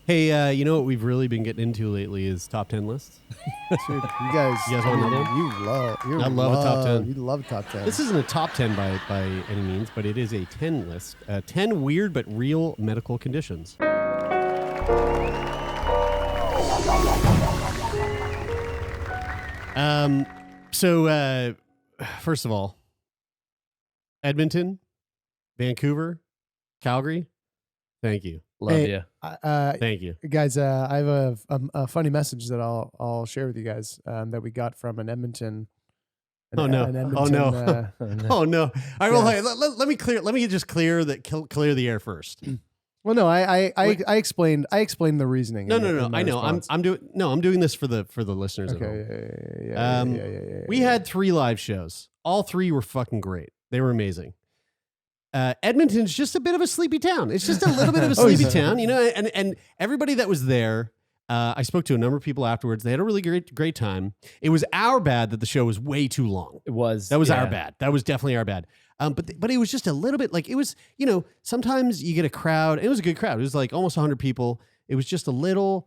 Hey, you know what we've really been getting into lately is top 10 lists. Dude, you guys want another one? I love a top 10. You love top 10. This isn't a top 10 by any means, but it is a 10 list. 10 weird but real medical conditions. So, first of all, Edmonton, Vancouver, Calgary, thank you. Love you. Thank you. Guys, I have a funny message that I'll share with you guys that we got from an Edmonton. Oh no! Oh no! Oh no! All right, well, hey, let me just clear the air first. Well, no, I explained the reasoning. No. I know. I'm doing this for the listeners. Okay. Yeah. We had 3 live shows. All 3 were fucking great. They were amazing. Edmonton's just a bit of a sleepy town. It's just a little bit of a sleepy town, you know. And everybody that was there, I spoke to a number of people afterwards. They had a really great time. It was our bad that the show was way too long. It was. That was our bad. That was definitely our bad. But it was just a little bit like it was. You know, sometimes you get a crowd. It was a good crowd. It was like almost 100 people. It was just a little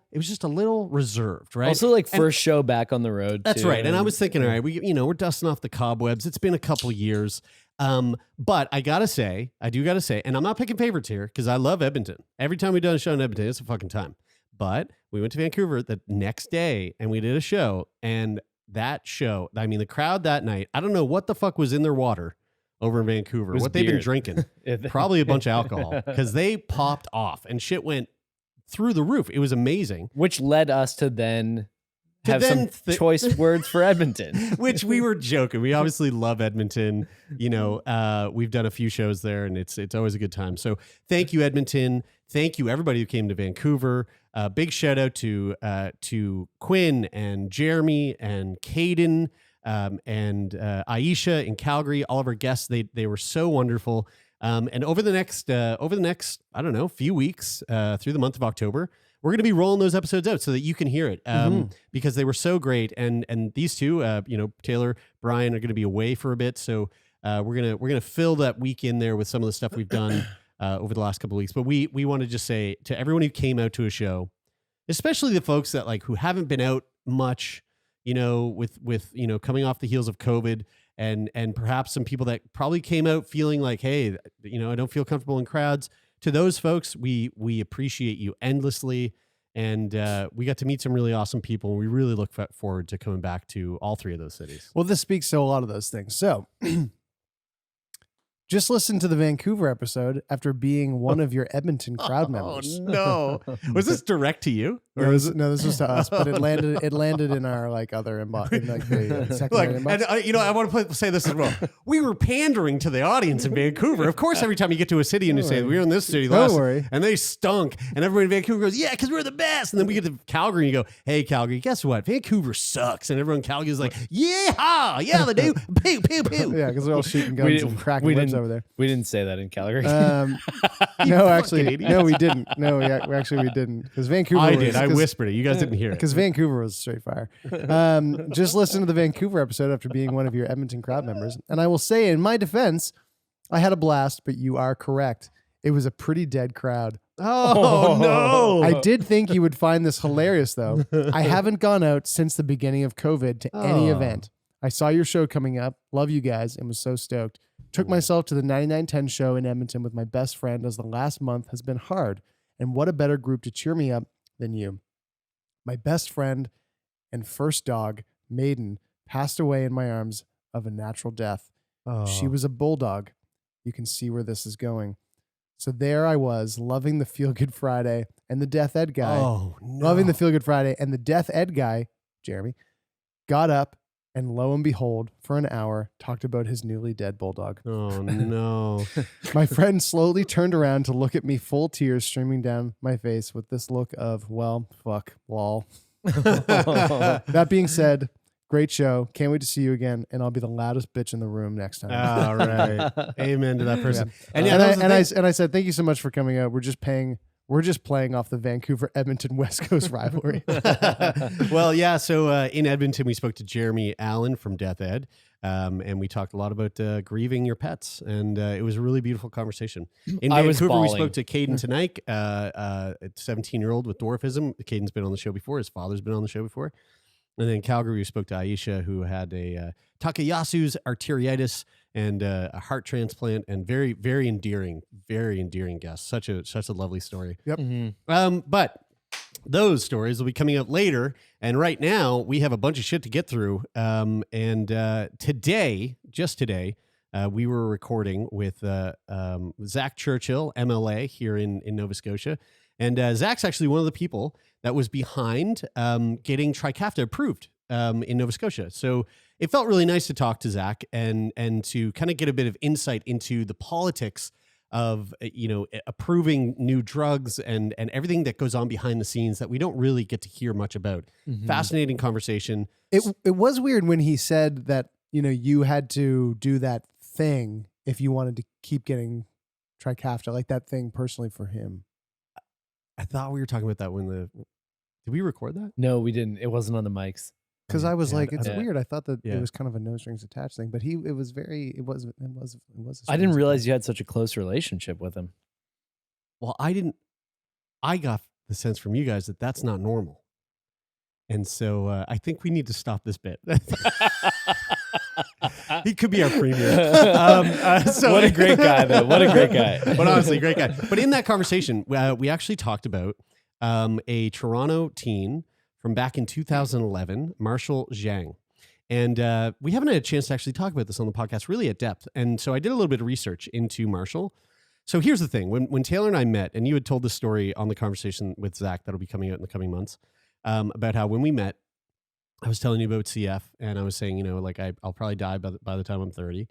reserved, right? Also, like first show back on the road. That's too. right. And I was thinking, all right, we're dusting off the cobwebs. It's been a couple years. But I do gotta say, and I'm not picking favorites here because I love Edmonton. Every time we've done a show in Edmonton, it's a fucking time. But we went to Vancouver the next day and we did a show. And that show, I mean, the crowd that night, I don't know what the fuck was in their water over in Vancouver, what they've been drinking. Probably a bunch of alcohol because they popped off and shit went through the roof. It was amazing. Which led us to then have some choice words for Edmonton. Which we were joking. We obviously love Edmonton. You know, we've done a few shows there and it's always a good time. So thank you, Edmonton. Thank you, everybody who came to Vancouver. Big shout out to Quinn and Jeremie and Caden and Aisha in Calgary. All of our guests, they were so wonderful. And over the next, I don't know, few weeks through the month of October, we're going to be rolling those episodes out so that you can hear it because they were so great. And these two, Taylor, Brian are going to be away for a bit. So we're gonna fill that week in there with some of the stuff we've done over the last couple of weeks. But we want to just say to everyone who came out to a show, especially the folks that who haven't been out much, with coming off the heels of COVID. And perhaps some people that probably came out feeling like, hey, I don't feel comfortable in crowds. To those folks, we appreciate you endlessly. And we got to meet some really awesome people. And we really look forward to coming back to all 3 of those cities. Well, this speaks to a lot of those things. So just listen to the Vancouver episode after being one of your Edmonton crowd members. Oh, no. Was this direct to you? Or no, this was to us, but it landed in our other inbox, in the secondary inbox. And I want to say this as well. We were pandering to the audience in Vancouver. Of course, every time you get to a city and you say we're in this city last, and they stunk, and everybody in Vancouver goes, yeah, because we're the best. And then we get to Calgary and you go, hey, Calgary, guess what? Vancouver sucks. And everyone in Calgary is like, yeah, they do. Pew, pew, pew. Yeah, because they're all shooting guns and cracking whips over there. We didn't say that in Calgary. No, actually, no, we didn't. No, we didn't. Because Vancouver. I did. I whispered it. You guys didn't hear it. Because Vancouver was straight fire. Just listen to the Vancouver episode after being one of your Edmonton crowd members. And I will say, in my defense, I had a blast, but you are correct. It was a pretty dead crowd. Oh, no. I did think you would find this hilarious, though. I haven't gone out since the beginning of COVID to any event. I saw your show coming up. Love you guys and was so stoked. Took myself to the 9910 show in Edmonton with my best friend as the last month has been hard. And what a better group to cheer me up than you. My best friend and first dog, Maiden, passed away in my arms of a natural death. Oh. She was a bulldog. You can see where this is going. So there I was, loving the Feel Good Friday and the Death Ed guy. Oh, no. Loving the Feel Good Friday and the Death Ed guy, Jeremie, got up and lo and behold, for an hour, talked about his newly dead bulldog. Oh, no. My friend slowly turned around to look at me, full tears streaming down my face with this look of, well, fuck, lol. That being said, great show. Can't wait to see you again, and I'll be the loudest bitch in the room next time. All right. Amen to that person. Yeah. And I said, thank you so much for coming out. We're just playing off the Vancouver-Edmonton West Coast rivalry. Well, yeah. So in Edmonton, we spoke to Jeremie Allen from Death Ed. And we talked a lot about grieving your pets, and it was a really beautiful conversation. In I was Vancouver, we bawling. spoke to Caden tonight, a 17-year-old with dwarfism. Caden's been on the show before. His father's been on the show before. And then in Calgary, we spoke to Aisha, who had a Takayasu's arteriitis and a heart transplant, and very, very endearing guest. Such a lovely story. Yep. Mm-hmm. But those stories will be coming up later. And right now, we have a bunch of shit to get through. And today, we were recording with Zach Churchill, MLA, here in Nova Scotia. And Zach's actually one of the people that was behind getting Trikafta approved in Nova Scotia. So it felt really nice to talk to Zach and to kind of get a bit of insight into the politics of approving new drugs and everything that goes on behind the scenes that we don't really get to hear much about. Mm-hmm. Fascinating conversation. It was weird when he said that, you had to do that thing if you wanted to keep getting Trikafta, like that thing personally for him. I thought we were talking about that did we record that? No, we didn't. It wasn't on the mics. Because I was Yeah, like, it's yeah. weird. I thought that Yeah. it was kind of a no strings attached thing, but it was. I didn't realize you had such a close relationship with him. Well, I didn't. I got the sense from you guys that that's not normal. And so I think we need to stop this bit. He could be our premier. What a great guy, though. What a great guy. But honestly, great guy. But in that conversation, we actually talked about a Toronto teen from back in 2011, Marshall Zhang. And we haven't had a chance to actually talk about this on the podcast really at depth. And so I did a little bit of research into Marshall. So here's the thing. When Taylor and I met, and you had told the story on the conversation with Zach that'll be coming out in the coming months, about how when we met, I was telling you about CF, and I was saying, I'll probably die by the time I'm 30.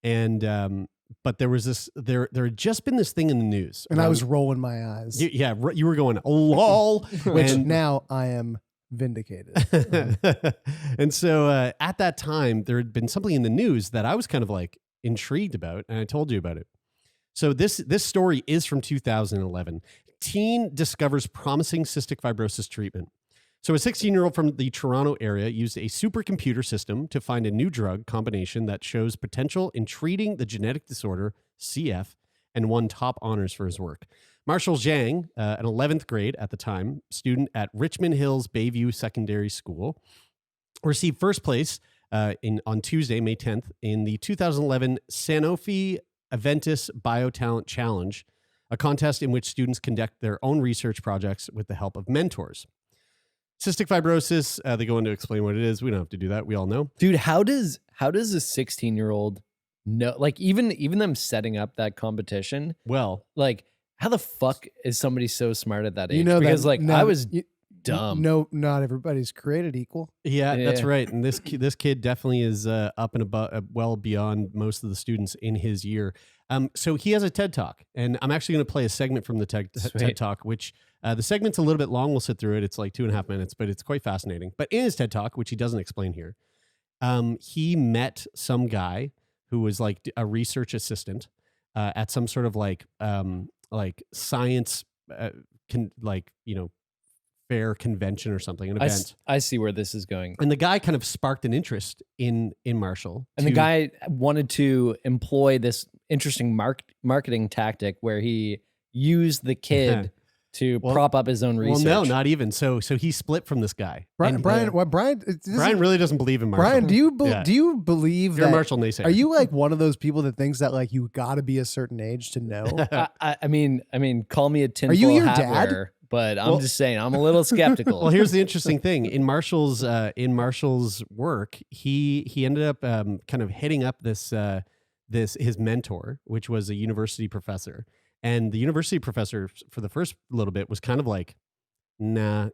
And but there was there had just been this thing in the news. And I was rolling my eyes. You were going, lol. Which and now I am vindicated. And so at that time, there had been something in the news that I was kind of like intrigued about, and I told you about it. So this story is from 2011. Teen discovers promising cystic fibrosis treatment. So a 16-year-old from the Toronto area used a supercomputer system to find a new drug combination that shows potential in treating the genetic disorder CF, and won top honors for his work. Marshall Zhang, an 11th grade at the time, student at Richmond Hills Bayview Secondary School, received first place on Tuesday, May 10th, in the 2011 Sanofi Aventis Biotalent Challenge, a contest in which students conduct their own research projects with the help of mentors. Cystic fibrosis, they go on to explain what it is. We don't have to do that. We all know. Dude, how does a 16-year-old know? Like, even them setting up that competition, Well, like, how the fuck is somebody so smart at that age? Because I was dumb. No, not everybody's created equal. yeah, that's Yeah. right. And this kid definitely is up and above, well beyond most of the students in his year. So he has a TED Talk, and I'm actually going to play a segment from the TED Talk, which the segment's a little bit long. We'll sit through it. It's like 2.5 minutes, but it's quite fascinating. But in his TED Talk, which he doesn't explain here, he met some guy who was like a research assistant at some sort of like science, fair convention or something, an event. I see where this is going. And the guy kind of sparked an interest in Marshall. And the guy wanted to employ this interesting marketing tactic where he used the kid to prop up his own research. Well, no, not even. So he split from this guy. Brian Brian really doesn't believe in Marshall. Brian, do you believe You're a that Marshall naysayer. Are you like one of those people that thinks that like you got to be a certain age to know? I mean, call me a tinfoil you your hat dad? wearer, but I'm just saying I'm a little skeptical. Well, here's the interesting thing. In Marshall's work, he ended up kind of hitting up his mentor, which was a university professor. And the university professor for the first little bit was kind of like, nah,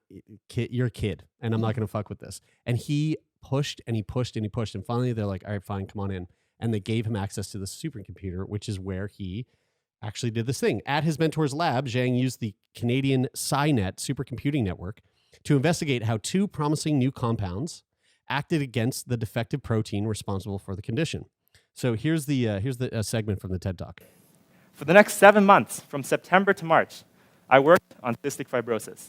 kid, you're a kid, and I'm not going to fuck with this. And he pushed and he pushed and he pushed. And finally they're like, all right, fine, come on in. And they gave him access to the supercomputer, which is where he actually did this thing. At his mentor's lab, Zhang used the Canadian SciNet supercomputing network to investigate how two promising new compounds acted against the defective protein responsible for the condition. So here's the segment from the TED Talk. For the next 7 months, from September to March, I worked on cystic fibrosis.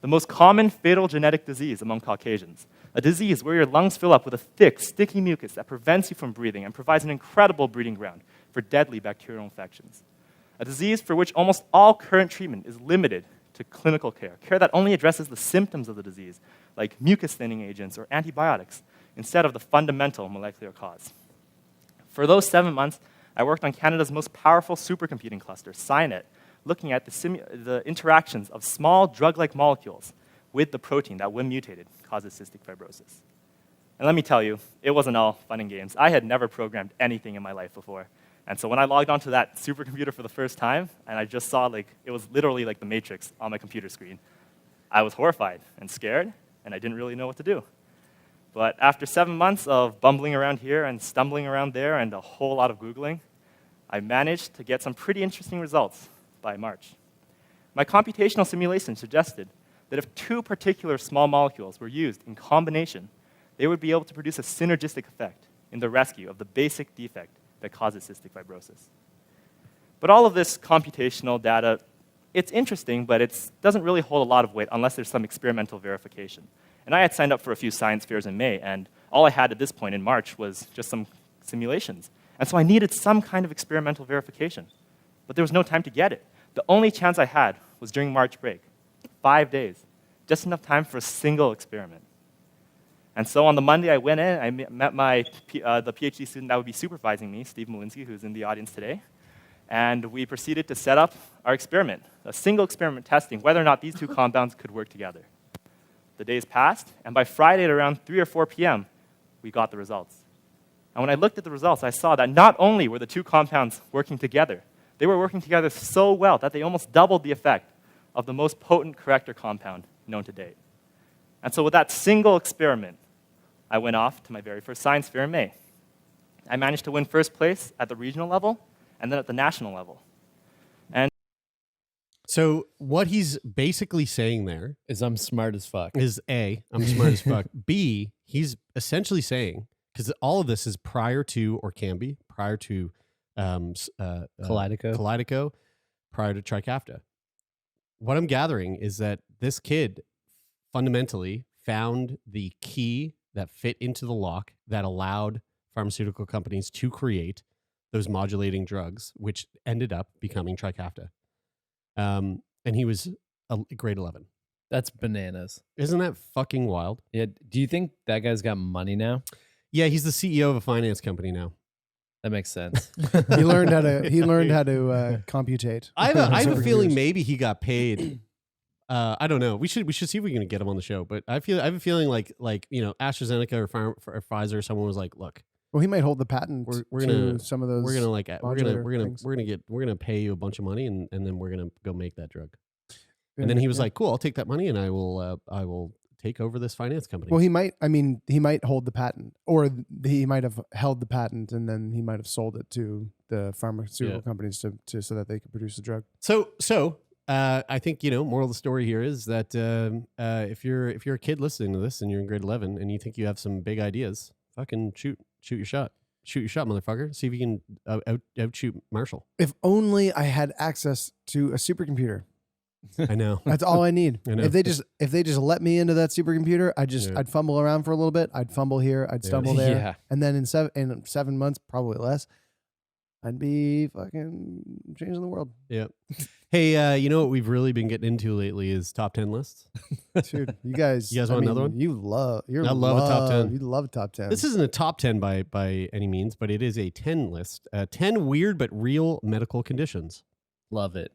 the most common fatal genetic disease among Caucasians, a disease where your lungs fill up with a thick, sticky mucus that prevents you from breathing and provides an incredible breeding ground for deadly bacterial infections. A disease for which almost all current treatment is limited to clinical care that only addresses the symptoms of the disease, like mucus thinning agents or antibiotics, instead of the fundamental molecular cause. For those 7 months, I worked on Canada's most powerful supercomputing cluster, SciNet, looking at the interactions of small drug-like molecules with the protein that, when mutated, causes cystic fibrosis. And let me tell you, it wasn't all fun and games. I had never programmed anything in my life before. And so when I logged onto that supercomputer for the first time, and I just saw, it was literally like the Matrix on my computer screen, I was horrified and scared, and I didn't really know what to do. But after 7 months of bumbling around here and stumbling around there and a whole lot of Googling, I managed to get some pretty interesting results by March. My computational simulation suggested that if 2 particular small molecules were used in combination, they would be able to produce a synergistic effect in the rescue of the basic defect that causes cystic fibrosis. But all of this computational data, it's interesting, but it doesn't really hold a lot of weight unless there's some experimental verification. And I had signed up for a few science fairs in May, and all I had at this point in March was just some simulations. And so I needed some kind of experimental verification. But there was no time to get it. The only chance I had was during March break, 5 days, just enough time for a single experiment. And so on the Monday I went in, I met the PhD student that would be supervising me, Steve Malinsky, who's in the audience today, and we proceeded to set up our experiment, a single experiment testing whether or not these 2 compounds could work together. The days passed, and by Friday at around 3 or 4 p.m., we got the results. And when I looked at the results, I saw that not only were the 2 compounds working together, they were working together so well that they almost doubled the effect of the most potent corrector compound known to date. And so with that single experiment, I went off to my very first science fair in May. I managed to win first place at the regional level and then at the national level. So what he's basically saying there Is I'm smart as fuck. is A, I'm smart as fuck. B, he's essentially saying, because all of this is prior to, or can be, prior to Kaleido, prior to Trikafta. What I'm gathering is that this kid fundamentally found the key that fit into the lock that allowed pharmaceutical companies to create those modulating drugs, which ended up becoming Trikafta. And he was grade 11. That's bananas. Isn't that fucking wild? Yeah. Do you think that guy's got money now? Yeah, he's the CEO of a finance company now. That makes sense. He learned how to computate. I have a feeling maybe he got paid. I don't know. We should see if we can get him on the show. But I have a feeling like AstraZeneca or Pfizer or someone was like, look. Well, he might hold the patent. We're gonna to some of those. We're gonna pay you a bunch of money and then we're gonna go make that drug. And then he was like, cool, I'll take that money and I will take over this finance company. Well, he might hold the patent, or he might have held the patent and then he might have sold it to the pharmaceutical companies to so that they could produce the drug. So I think, moral of the story here is that if you're a kid listening to this and you're in grade 11 and you think you have some big ideas, fucking shoot your shot. Shoot your shot, motherfucker. See if you can outshoot Marshall. If only I had access to a supercomputer. I know. That's all I need. I know. If they just let me into that supercomputer, I'd fumble around for a little bit. I'd fumble here. I'd stumble there. Yeah. And then in 7 months, probably less, I'd be fucking changing the world. Yeah. Hey, you know what we've really been getting into lately is top 10 lists. Dude, you guys want another one? I love a top 10. You love top 10. This isn't a top 10 by any means, but it is a 10 list. 10 weird but real medical conditions. Love it.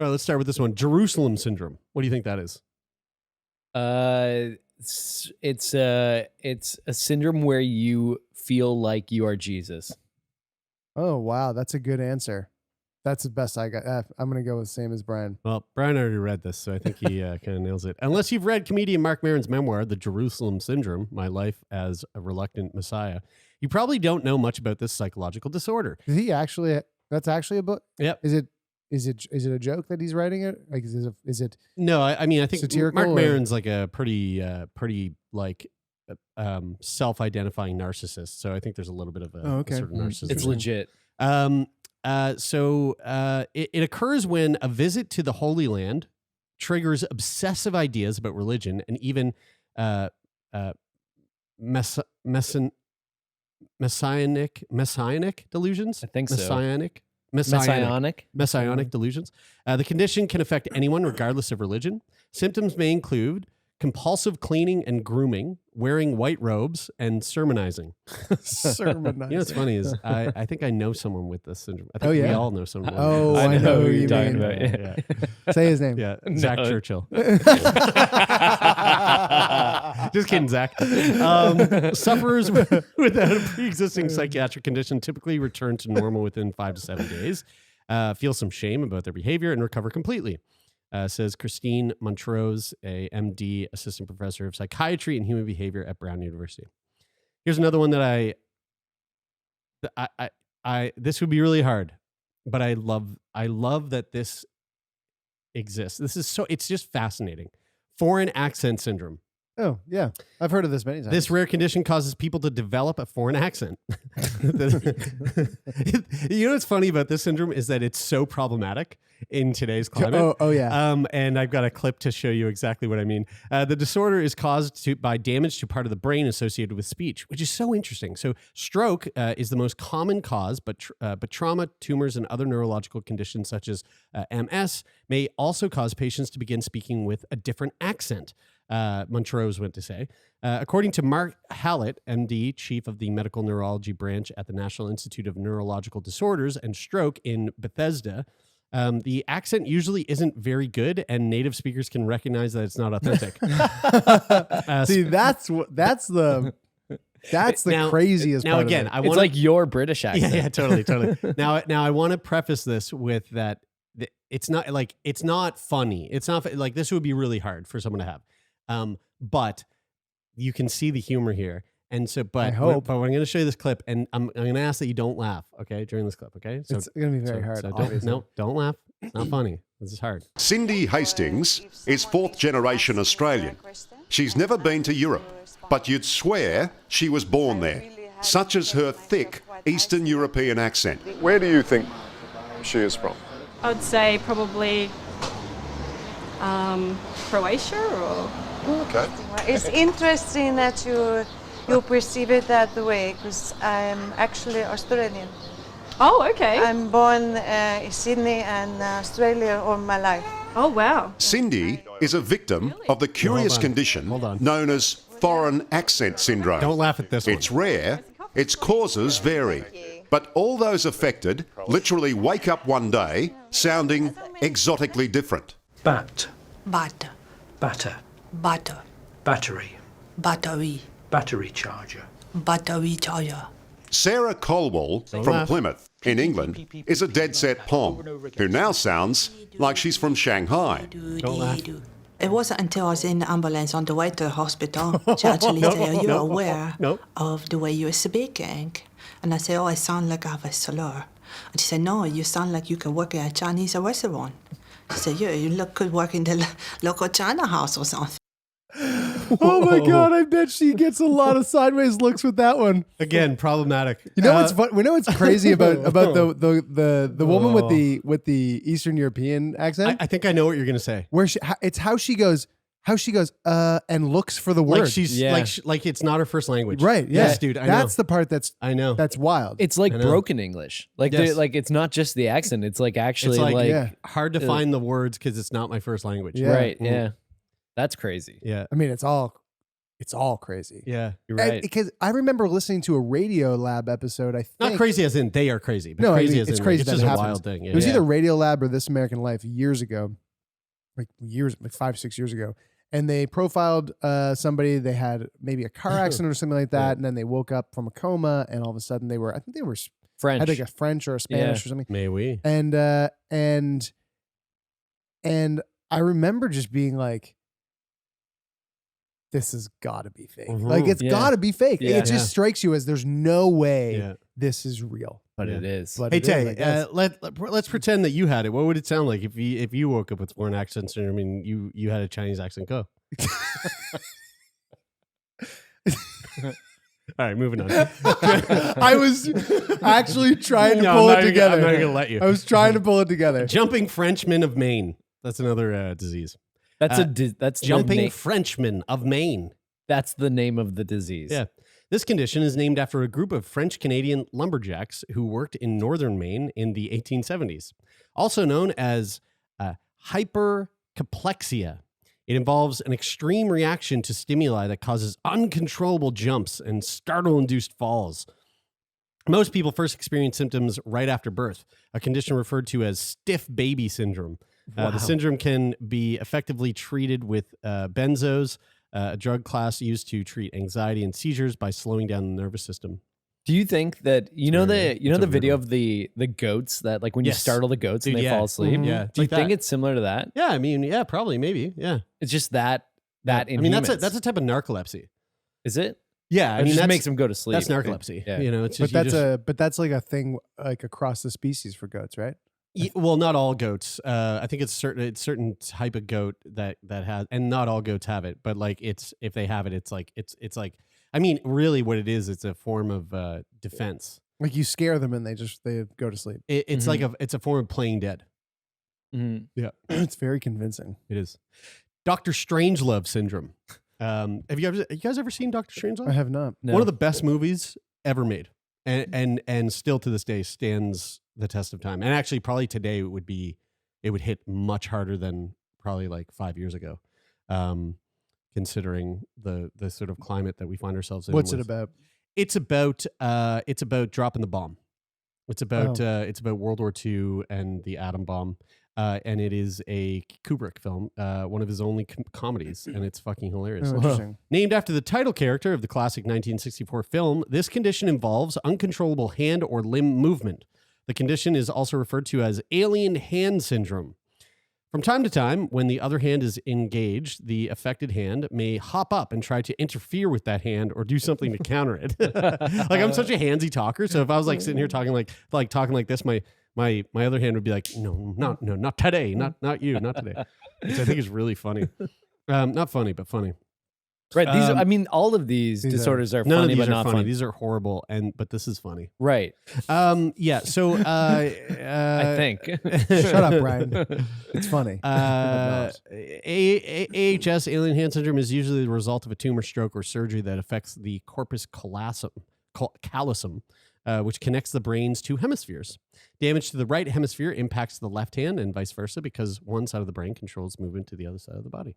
All right, let's start with this one. Jerusalem syndrome. What do you think that is? It's a syndrome where you feel like you are Jesus. Oh, wow. That's a good answer. That's the best I got. I'm going to go with the same as Brian. Well, Brian already read this, so I think he kind of nails it. Unless you've read comedian Mark Maron's memoir, The Jerusalem Syndrome, My Life as a Reluctant Messiah, you probably don't know much about this psychological disorder. Did he actually? That's actually a book? Yep. Is it a joke that he's writing it? Like, is it? No, I mean, I think satirical Mark Maron's like a pretty self-identifying narcissist. So I think there's a little bit of a certain narcissism. It's legit. So it occurs when a visit to the Holy Land triggers obsessive ideas about religion and even messianic delusions. I think so. Messianic delusions. The condition can affect anyone regardless of religion. Symptoms may include compulsive cleaning and grooming, wearing white robes, and sermonizing. Sermonizing. You know what's funny is I think I know someone with this syndrome. I think we all know someone. Oh, I know who you you're talking mean. about. Yeah. Say his name. Yeah, Zach Churchill. Just kidding, Zach. Sufferers without a pre-existing psychiatric condition typically return to normal within 5 to 7 days, feel some shame about their behavior, and recover completely. Says Christine Montrose, a MD, assistant professor of psychiatry and human behavior at Brown University. Here's another one that I this would be really hard, but I love that this exists. It's just fascinating. Foreign accent syndrome. Oh, yeah. I've heard of this many times. This rare condition causes people to develop a foreign accent. You know what's funny about this syndrome is that it's so problematic in today's climate. Oh yeah. And I've got a clip to show you exactly what I mean. The disorder is caused by damage to part of the brain associated with speech, which is so interesting. So stroke is the most common cause, but trauma, tumors, and other neurological conditions such as MS may also cause patients to begin speaking with a different accent. Montrose went to say. According to Mark Hallett, MD, chief of the medical neurology branch at the National Institute of Neurological Disorders and Stroke in Bethesda, the accent usually isn't very good, and native speakers can recognize that it's not authentic. See, that's the craziest now part again, of it. It's like your British accent. Yeah, totally. Now I want to preface this with that it's not funny. It's not like this would be really hard for someone to have. But you can see the humor here. And so, but I'm going to show you this clip, and I'm going to ask that you don't laugh, okay, during this clip, okay? So it's going to be very hard. So don't laugh. It's not funny. This is hard. Cindy Hastings is fourth-generation Australian. She's never been to Europe, but you'd swear she was born there, such as her thick Eastern European accent. Where do you think she is from? I would say probably Croatia or... Okay. It's interesting that you perceive it that way, because I'm actually Australian. Oh, okay. I'm born in Sydney and Australia all my life. Oh, wow. Cindy is a victim of the curious condition known as foreign accent syndrome. Don't laugh at this one. It's rare, its causes vary, but all those affected literally wake up one day sounding exotically different. Bat. Butter. Batter. Butter. Battery. Battery. Battery charger. Battery charger. Sarah Colwell from Plymouth in England is a dead-set Pom who now sounds like she's from Shanghai. Don't laugh. It wasn't until I was in the ambulance on the way to the hospital to actually say, are you aware of the way you're speaking? And I said, oh, I sound like I have a slur. And she said, no, you sound like you can work in a Chinese restaurant. She said, yeah, you could work in the local China house or something. Oh my God, I bet she gets a lot of sideways looks with that one. Again, problematic. You know what's fun? We know what's crazy about the woman with the Eastern European accent. I think I know what you're going to say. Where it's how she goes and looks for the word. Like she's like it's not her first language. Right. Yeah. Yes, dude. That's the part that's wild. It's like broken English. Like like it's not just the accent. It's like actually it's hard to find the words because it's not my first language. Yeah. Right. Yeah. That's crazy. Yeah. I mean, it's all crazy. Yeah. You're right. Because I remember listening to a Radio Lab episode. I think Not crazy as in they are crazy, but no, crazy I mean, as it's in crazy it's that just it a happens. wild thing. Yeah. It was either Radio Lab or This American Life years ago, like 5-6 years ago. And they profiled somebody. They had maybe a car accident or something like that, and then they woke up from a coma, and all of a sudden they were French. had like a French or a Spanish or something. May we? And I remember just being like, this has got to be fake. Like it's got to be fake. Yeah. It just strikes you as there's no way this is real. But it is. But Hey it is, I Tay, guess. let's pretend that you had it. What would it sound like if you woke up with foreign accent syndrome and you had a Chinese accent? Go. All right, moving on. I was actually trying to pull it together. I'm not gonna let you. I was trying to pull it together. Jumping Frenchman of Maine. That's another disease. That's jumping Frenchman of Maine. That's the name of the disease. Yeah. This condition is named after a group of French-Canadian lumberjacks who worked in northern Maine in the 1870s. Also known as hypercaplexia. It involves an extreme reaction to stimuli that causes uncontrollable jumps and startle-induced falls. Most people first experience symptoms right after birth, a condition referred to as stiff baby syndrome. The syndrome can be effectively treated with benzos, a drug class used to treat anxiety and seizures by slowing down the nervous system. Do you think that the video of the goats that like when you startle the goats and they fall asleep? Yeah. Do you think it's similar to that? Yeah, I mean, yeah, probably, maybe. Yeah. It's just that in I mean, humans. that's a type of narcolepsy. Is it? Yeah, I mean, that that makes them go to sleep. That's narcolepsy. Yeah. You know, it's just, but that's like a thing like across the species for goats, right? Well, not all goats. I think it's certain type of goat that has, and not all goats have it. But like, if they have it, it's like I mean, really, what it is, it's a form of defense. Like you scare them and they go to sleep. It's like it's a form of playing dead. Mm-hmm. Yeah, it's very convincing. It is. Dr. Strangelove Syndrome. Have you guys ever seen Dr. Strangelove? I have not. No. One of the best movies ever made, and still to this day stands the test of time. And actually, probably today it would hit much harder than probably like 5 years ago, considering the sort of climate that we find ourselves in. What's it about? It's about dropping the bomb. It's about World War II and the atom bomb. And it is a Kubrick film, one of his only comedies, and it's fucking hilarious. Oh, interesting. Named after the title character of the classic 1964 film, this condition involves uncontrollable hand or limb movement. The condition is also referred to as alien hand syndrome. From time to time, when the other hand is engaged, the affected hand may hop up and try to interfere with that hand or do something to counter it. Like, I'm such a handsy talker, so if I was like sitting here talking like this, my other hand would be like, no, not today, not you, not today. Which I think is really funny. Not funny, but funny. Right. All of these disorders are funny, but not funny. These are horrible, but this is funny. Right. Yeah. So I think. Shut up, Brian. It's funny. AHS, alien hand syndrome, is usually the result of a tumor, stroke, or surgery that affects the corpus callosum, which connects the brain's two hemispheres. Damage to the right hemisphere impacts the left hand and vice versa because one side of the brain controls movement to the other side of the body.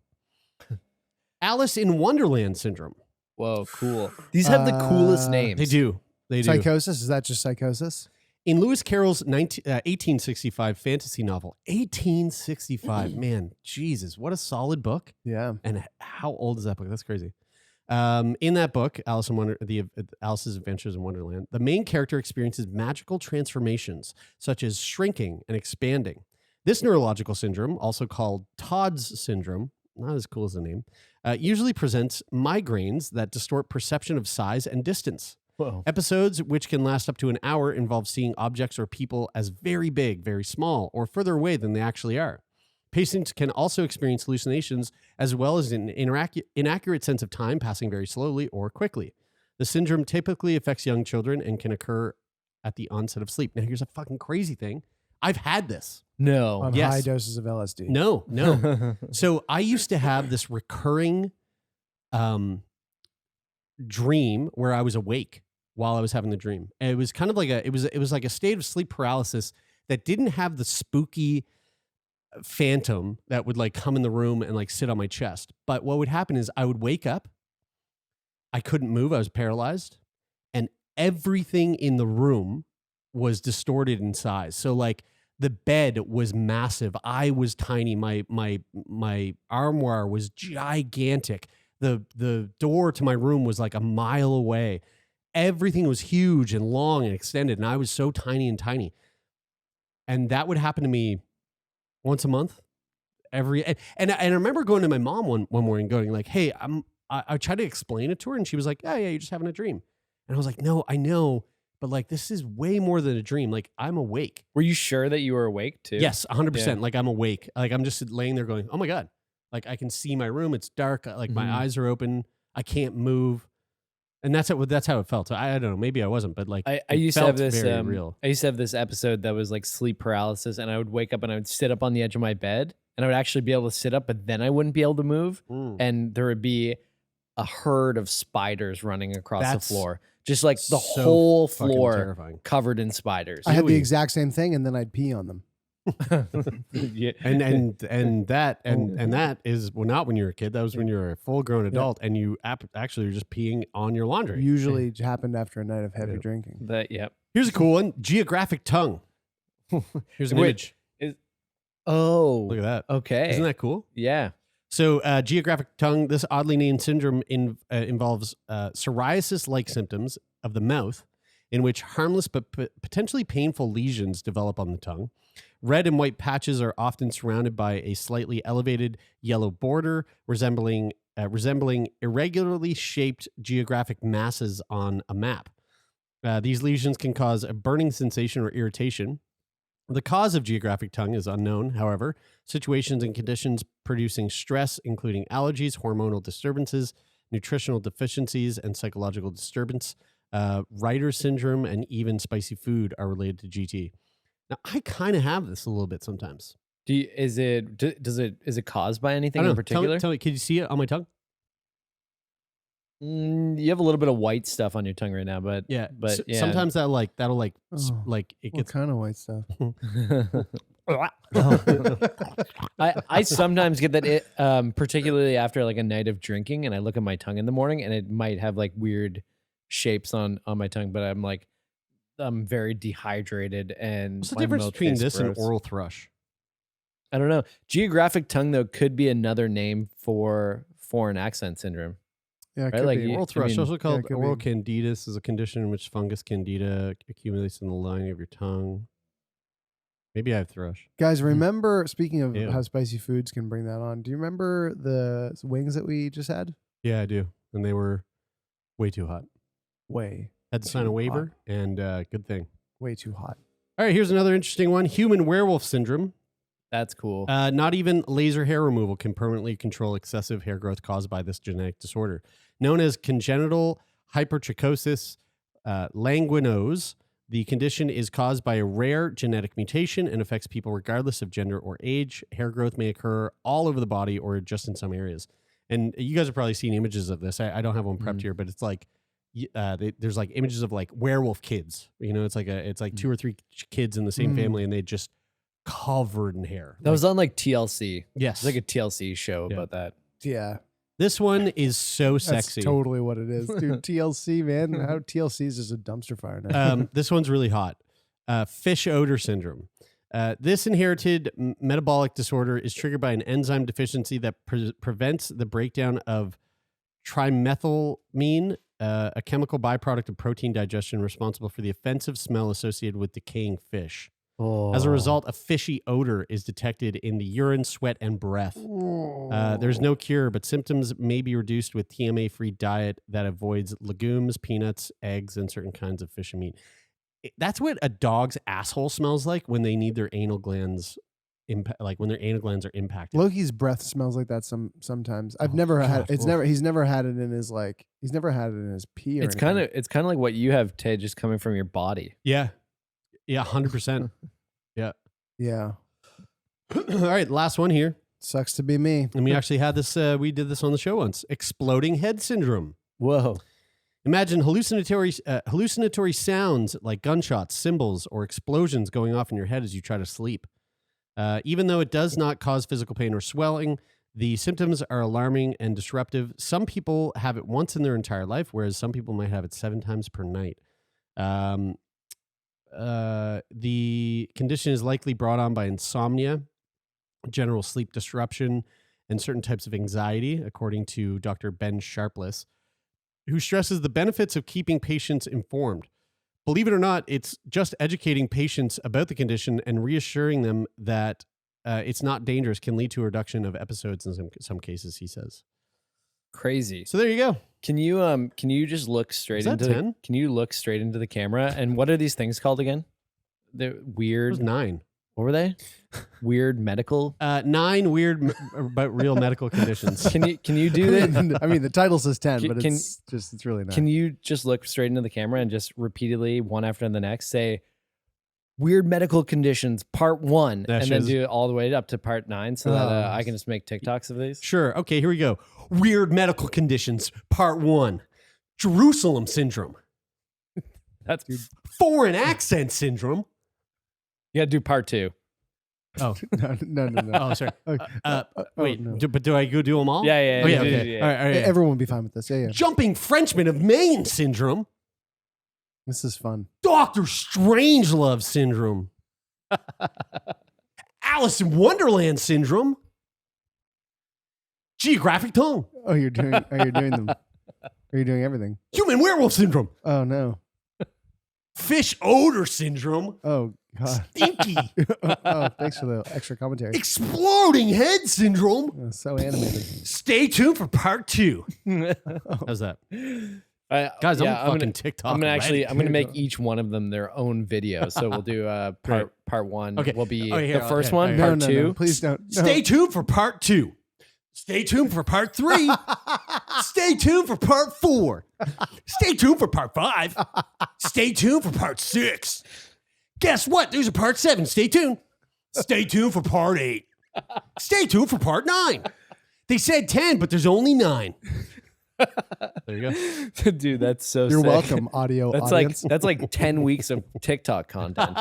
Alice in Wonderland syndrome. Whoa, cool. These have the coolest names. They do. Psychosis? Is that just psychosis? In Lewis Carroll's 1865 fantasy novel, 1865, man, Jesus, what a solid book. Yeah. And how old is that book? That's crazy. In that book, Alice's Adventures in Wonderland, the main character experiences magical transformations, such as shrinking and expanding. This neurological syndrome, also called Todd's syndrome, not as cool as the name, usually presents migraines that distort perception of size and distance. Whoa. Episodes, which can last up to an hour, involve seeing objects or people as very big, very small, or further away than they actually are. Patients can also experience hallucinations as well as an inaccurate sense of time passing very slowly or quickly. The syndrome typically affects young children and can occur at the onset of sleep. Now, here's a fucking crazy thing. I've had this. No. On high doses of LSD. No. So I used to have this recurring dream where I was awake while I was having the dream. And it was kind of like it was like a state of sleep paralysis that didn't have the spooky phantom that would like come in the room and like sit on my chest. But what would happen is I would wake up, I couldn't move, I was paralyzed, and everything in the room was distorted in size. So like the bed was massive, I was tiny, my armoire was gigantic, the door to my room was like a mile away. Everything was huge and long and extended, and I was so tiny. And that would happen to me once a month, and I remember going to my mom one morning, going like, "Hey, I tried to explain it to her, and she was like, "Oh yeah, you're just having a dream." And I was like, "No, I know, but like this is way more than a dream. Like I'm awake." Were you sure that you were awake too? Yes, 100%. Like I'm awake. Like I'm just laying there going, "Oh my god!" Like I can see my room. It's dark. Like my eyes are open. I can't move. And that's how it felt. So I don't know. Maybe I wasn't, but like I used to have this. Very real. I used to have this episode that was like sleep paralysis, and I would wake up and I would sit up on the edge of my bed and I would actually be able to sit up, but then I wouldn't be able to move. And there would be a herd of spiders running across the floor. Just like the so whole fucking floor terrifying. covered in spiders. I had the exact same thing, and then I'd pee on them. Yeah. And that is not when you were a kid. That was when you were a full grown adult, and you actually were just peeing on your laundry. Usually happened after a night of heavy drinking. Here's a cool one: Geographic Tongue. Here's an image. Look at that. Okay. Isn't that cool? Yeah. So, geographic tongue, this oddly named syndrome involves psoriasis-like symptoms of the mouth in which harmless but potentially painful lesions develop on the tongue. Red and white patches are often surrounded by a slightly elevated yellow border resembling irregularly shaped geographic masses on a map. These lesions can cause a burning sensation or irritation. The cause of geographic tongue is unknown, however. Situations and conditions producing stress, including allergies, hormonal disturbances, nutritional deficiencies, and psychological disturbance, Reiter syndrome, and even spicy food are related to GT. Now, I kind of have this a little bit sometimes. Is it caused by anything in particular? Tell me, can you see it on my tongue? You have a little bit of white stuff on your tongue right now, but yeah. Sometimes that'll what kind of white stuff? I sometimes get that particularly after like a night of drinking, and I look at my tongue in the morning, and it might have like weird shapes on my tongue, but I'm very dehydrated. And what's the difference between this and oral thrush? I don't know. Geographic tongue though could be another name for foreign accent syndrome. Yeah, right? Like oral thrush, also called oral be. candidus, is a condition in which fungus candida accumulates in the lining of your tongue. Maybe I have thrush. Guys, remember, speaking of Ew. how spicy foods can bring that on, do you remember the wings that we just had? Yeah, I do. And they were way too hot. Had to sign a waiver, and good thing. Way too hot. All right, here's another interesting one. Human werewolf syndrome. That's cool. Not even laser hair removal can permanently control excessive hair growth caused by this genetic disorder. Known as congenital hypertrichosis languinose, the condition is caused by a rare genetic mutation and affects people regardless of gender or age. Hair growth may occur all over the body or just in some areas. And you guys have probably seen images of this. I don't have one prepped here, but it's like there's like images of like werewolf kids. You know, it's like 2 or 3 kids in the same family, and they just covered in hair. That was on like TLC. Yes. It's like a TLC show about that. Yeah. This one is so sexy. That's totally what it is, dude. TLC, man. How TLC is just a dumpster fire now. This one's really hot. Fish odor syndrome. This inherited metabolic disorder is triggered by an enzyme deficiency that prevents the breakdown of trimethylamine, a chemical byproduct of protein digestion responsible for the offensive smell associated with decaying fish. As a result, a fishy odor is detected in the urine, sweat, and breath. There's no cure, but symptoms may be reduced with TMA-free diet that avoids legumes, peanuts, eggs, and certain kinds of fish and meat. That's what a dog's asshole smells like when they need their anal glands, when their anal glands are impacted. Loki's breath smells like that sometimes. I've never had. He's never had it in his He's never had it in his pee. Or It's kind of like what you have, Ted, just coming from your body. Yeah. Yeah, 100%. Yeah. Yeah. All right, last one here. Sucks to be me. And we actually had this, we did this on the show once. Exploding head syndrome. Whoa. Imagine hallucinatory sounds like gunshots, cymbals, or explosions going off in your head as you try to sleep. Even though it does not cause physical pain or swelling, the symptoms are alarming and disruptive. Some people have it once in their entire life, whereas some people might have it 7 times per night. The condition is likely brought on by insomnia, general sleep disruption, and certain types of anxiety, according to Dr. Ben Sharpless, who stresses the benefits of keeping patients informed. Believe it or not, it's just educating patients about the condition and reassuring them that it's not dangerous can lead to a reduction of episodes in some cases, he says. Crazy. So there you go. Can you just look straight into 10? Can you look straight into the camera? And what are these things called again? They're weird. It was 9. What were they? Weird medical? 9 weird but real medical conditions. Can you do that? I mean, the title says 10, but it's really not. Can you just look straight into the camera and just repeatedly, one after the next, say weird medical conditions, part 1, That and then shows- do it all the way up to part 9 so that I can just make TikToks of these. Sure. Okay, here we go. Weird medical conditions, part 1. Jerusalem syndrome. That's Foreign accent syndrome. You got to do part 2. Oh, No. oh, sorry. Wait, no. but do I go do them all? Yeah, yeah, Oh, yeah, okay. yeah. All right, all right. Everyone will be fine with this. Yeah. Jumping Frenchman of Maine syndrome. This is fun. Dr. Strangelove syndrome. Alice in Wonderland syndrome. Geographic Tongue. Oh, you're doing them. Are you doing everything? Human werewolf syndrome. Oh no. Fish odor syndrome. Oh god. Stinky. Oh, thanks for the extra commentary. Exploding head syndrome. Oh, so animated. Stay tuned for part 2. How's that? Guys, I'm fucking TikTok. I'm gonna ready. I'm gonna make each one of them their own video. So we'll do part 1. Okay. Will be Oh, here, the first okay. one. No, Part no, 2. no, please don't. No. Stay tuned for part 2. Stay tuned for part 3. Stay tuned for part 4. Stay tuned for part 5. Stay tuned for part 6. Guess what? There's a part 7. Stay tuned. Stay tuned for part 8. Stay tuned for part 9. They said 10, but there's only 9. There you go. Dude, that's so You're sick. welcome, audio audience. That's like 10 weeks of TikTok content.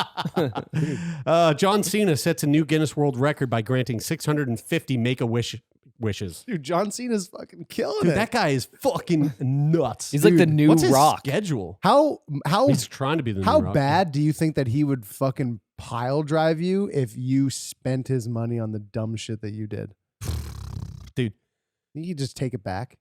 John Cena sets a new Guinness World Record by granting 650 Make-A-Wish wishes. Dude, John Cena's fucking killing Dude, it. that guy is fucking nuts. He's like the new What's his Rock. schedule? How He's trying to be the new how Rock. bad do you think that he would fucking pile drive you if you spent his money on the dumb shit that you did? Dude, You could just take it back.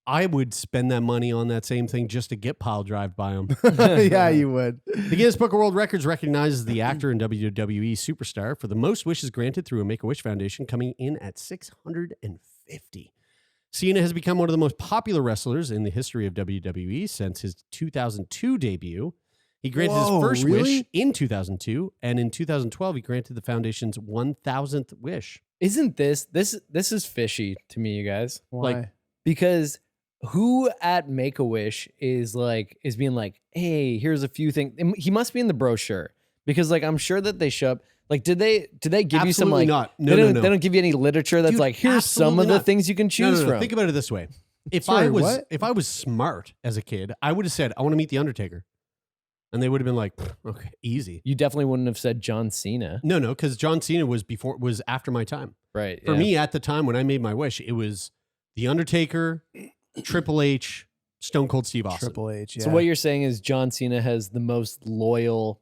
I would spend that money on that same thing just to get pile drive by him. Yeah, you would. The Guinness Book of World Records recognizes the actor and WWE superstar for the most wishes granted through a Make-A-Wish Foundation, coming in at 650. Cena has become one of the most popular wrestlers in the history of WWE since his 2002 debut. He granted his first wish in 2002, and in 2012 he granted the foundation's 1,000th wish. Isn't this is fishy to me, you guys? Why? Like, because who at Make-A-Wish is being like, hey, here's a few things. He must be in the brochure, because like I'm sure that they show up. Like, did they give you some Absolutely like not. they don't give you any literature that's Dude, like, here's some absolutely of the not. things you can choose No. from. Think about it this way. If Sorry, I was smart as a kid, I would have said, I want to meet the Undertaker. And they would have been like, okay, easy. You definitely wouldn't have said John Cena. No, because John Cena was after my time. Right. For me, at the time when I made my wish, it was The Undertaker, Triple H, Stone Cold Steve Austin. Triple H. Yeah. So what you're saying is John Cena has the most loyal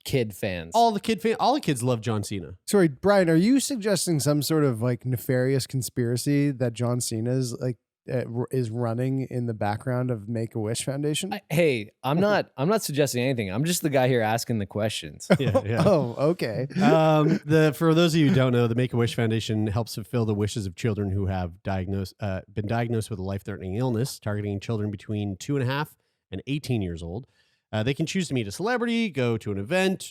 kid fans. All the kids love John Cena. Sorry, Brian, are you suggesting some sort of like nefarious conspiracy that John Cena's like is running in the background of Make-A-Wish Foundation? Hey, I'm not suggesting anything. I'm just the guy here asking the questions. Yeah. Oh, okay. For those of you who don't know, the Make-A-Wish Foundation helps fulfill the wishes of children who have been diagnosed with a life-threatening illness, targeting children between 2.5 and 18 years old. They can choose to meet a celebrity, go to an event,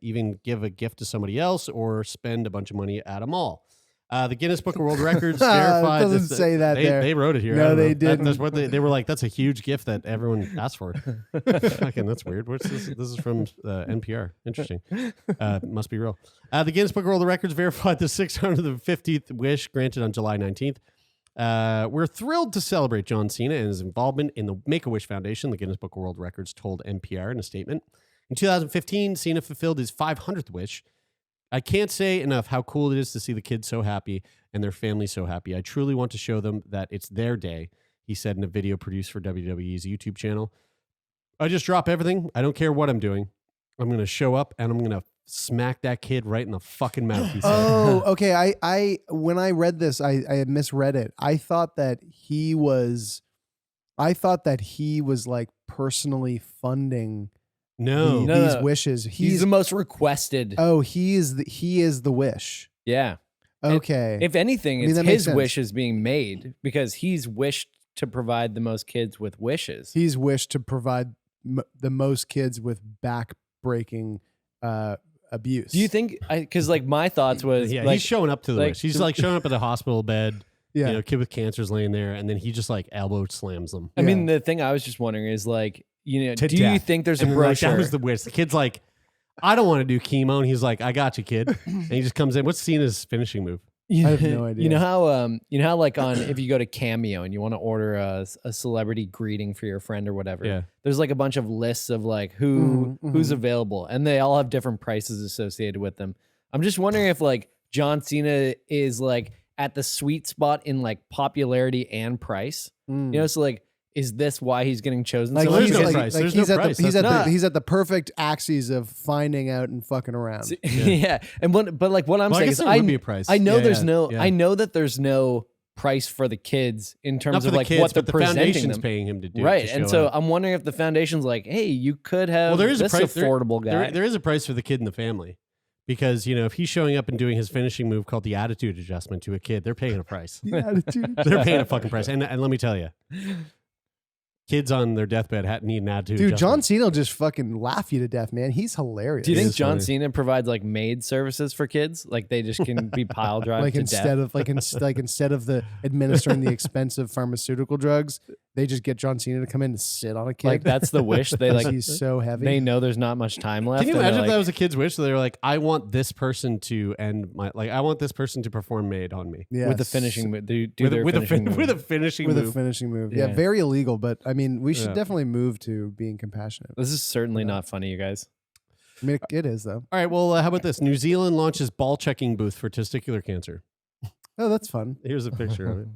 even give a gift to somebody else, or spend a bunch of money at a mall. The Guinness Book of World Records verified. It doesn't say that there. They wrote it here. No, they didn't. didn't. That's what they were like. That's a huge gift that everyone asked for. Fucking, that's weird. What's this? This is from NPR. Interesting. Must be real. The Guinness Book of World Records verified the 650th wish granted on July 19th. We're thrilled to celebrate John Cena and his involvement in the Make-A-Wish Foundation, the Guinness Book of World Records told NPR in a statement. In 2015, Cena fulfilled his 500th wish. I can't say enough how cool it is to see the kids so happy and their family so happy. I truly want to show them that it's their day, he said in a video produced for WWE's YouTube channel. I just drop everything. I don't care what I'm doing. I'm going to show up and I'm going to smack that kid right in the fucking mouth, he said. Oh, okay. I when I read this, I had misread it. I thought that he was like personally funding these wishes. He's the most requested. Oh, he is the wish. Yeah. Okay. If anything, I mean, it's that makes his sense. wish is being made because he's wished to provide the most kids with wishes. He's wished to provide the most kids with back-breaking abuse. Do you think? Because like my thoughts was, Yeah, like, he's showing up to the wish. He's like showing up at the hospital bed. Yeah. You know, kid with cancer's laying there, and then he just like elbow slams them. I mean, the thing I was just wondering is like, you know, To do you death. think there's And a then, like, brochure? that was the wish. The kid's like, I don't want to do chemo. And he's like, I got you, kid. And he just comes in. What's Cena's finishing move? I have no idea. You know how like on if you go to Cameo and you want to order a celebrity greeting for your friend or whatever. Yeah. There's like a bunch of lists of like who's available, and they all have different prices associated with them. I'm just wondering if like John Cena is like at the sweet spot in like popularity and price. You know, so like, is this why he's getting chosen? Like, so there's much? no he's, price. like There's he's no at price. the he's That's at not- the he's at the perfect axes of finding out and fucking around. Yeah. And but like what I'm Well, I saying guess is there would be a price. I know Yeah, there's yeah, no yeah. I know that there's no price for the kids in Not terms for of the like kids, what they're but the presenting foundation's them. paying him to do. Right. to And show so up. I'm wondering if the foundation's like, hey, you could have Well, there is a this price. affordable guy. There is a price for the kid in the family, because if he's showing up and doing his finishing move called the attitude adjustment to a kid, they're paying a price. Attitude. They're paying a fucking price. And let me tell you, kids on their deathbed need an attitude Dude, John adjustment. Cena will just fucking laugh you to death, man. He's hilarious. Do you think is John funny. Cena provides like maid services for kids? Like they just can be pile drive like to instead death? of instead of the administering the expensive pharmaceutical drugs, they just get John Cena to come in and sit on a kid. Like that's the wish. They like he's so heavy. they know there's not much time left. Can you and they're imagine if that like, was a kid's wish? So they were like, I want this person to end my, like, I want this person to perform maid on me. Yes. with the finishing move? Do With their a finishing move. with a finishing with move. a finishing move. Yeah, Yeah. very illegal, but I mean, we should Yeah. definitely move to being compassionate. This is certainly not funny, you guys. I mean, it is though. All right, well, how about this? New Zealand launches ball checking booth for testicular cancer. Oh, that's fun. Here's a picture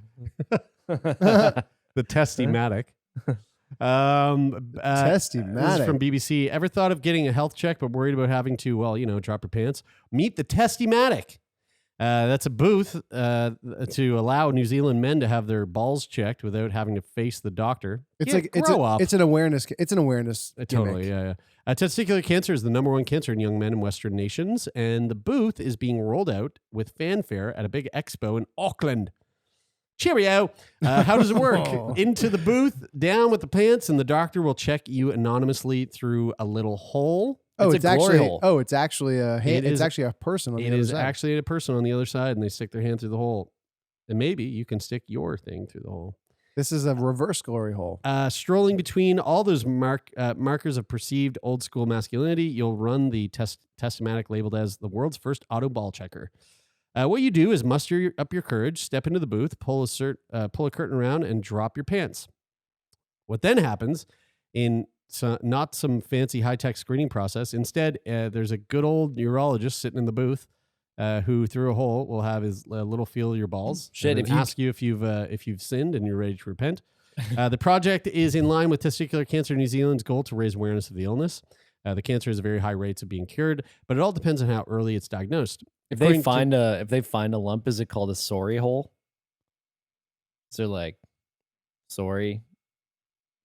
of it. The Testimatic. This is Testimatic. from BBC. Ever thought of getting a health check but worried about having to, drop your pants? Meet the Testimatic. That's a booth to allow New Zealand men to have their balls checked without having to face the doctor. It's Yeah, like grow up. it's an awareness. It's an awareness. Totally, gimmick. yeah. Testicular cancer is the number one cancer in young men in Western nations, and the booth is being rolled out with fanfare at a big expo in Auckland. Cheerio. How does it work? Into the booth, down with the pants, and the doctor will check you anonymously through a little hole. Oh, It's it's a glory actually. hole. Oh, it's actually a. It It's is- actually a person on the It other is side. actually a person on the other side, and they stick their hand through the hole. And maybe you can stick your thing through the hole. This is a reverse glory hole. Strolling between all those markers of perceived old school masculinity, you'll run the Testimatic labeled as the world's first auto ball checker. What you do is muster up your courage, step into the booth, pull a curtain around, and drop your pants. What then happens in not some fancy high-tech screening process. Instead, there's a good old urologist sitting in the booth who, through a hole, will have his little feel of your balls. Shit, and if you- ask you if you've sinned and you're ready to repent. The project is in line with Testicular Cancer New Zealand's goal to raise awareness of the illness. The cancer has very high rates of being cured, but it all depends on how early it's diagnosed. If According they find a lump, is it called a sorry hole? So like, sorry,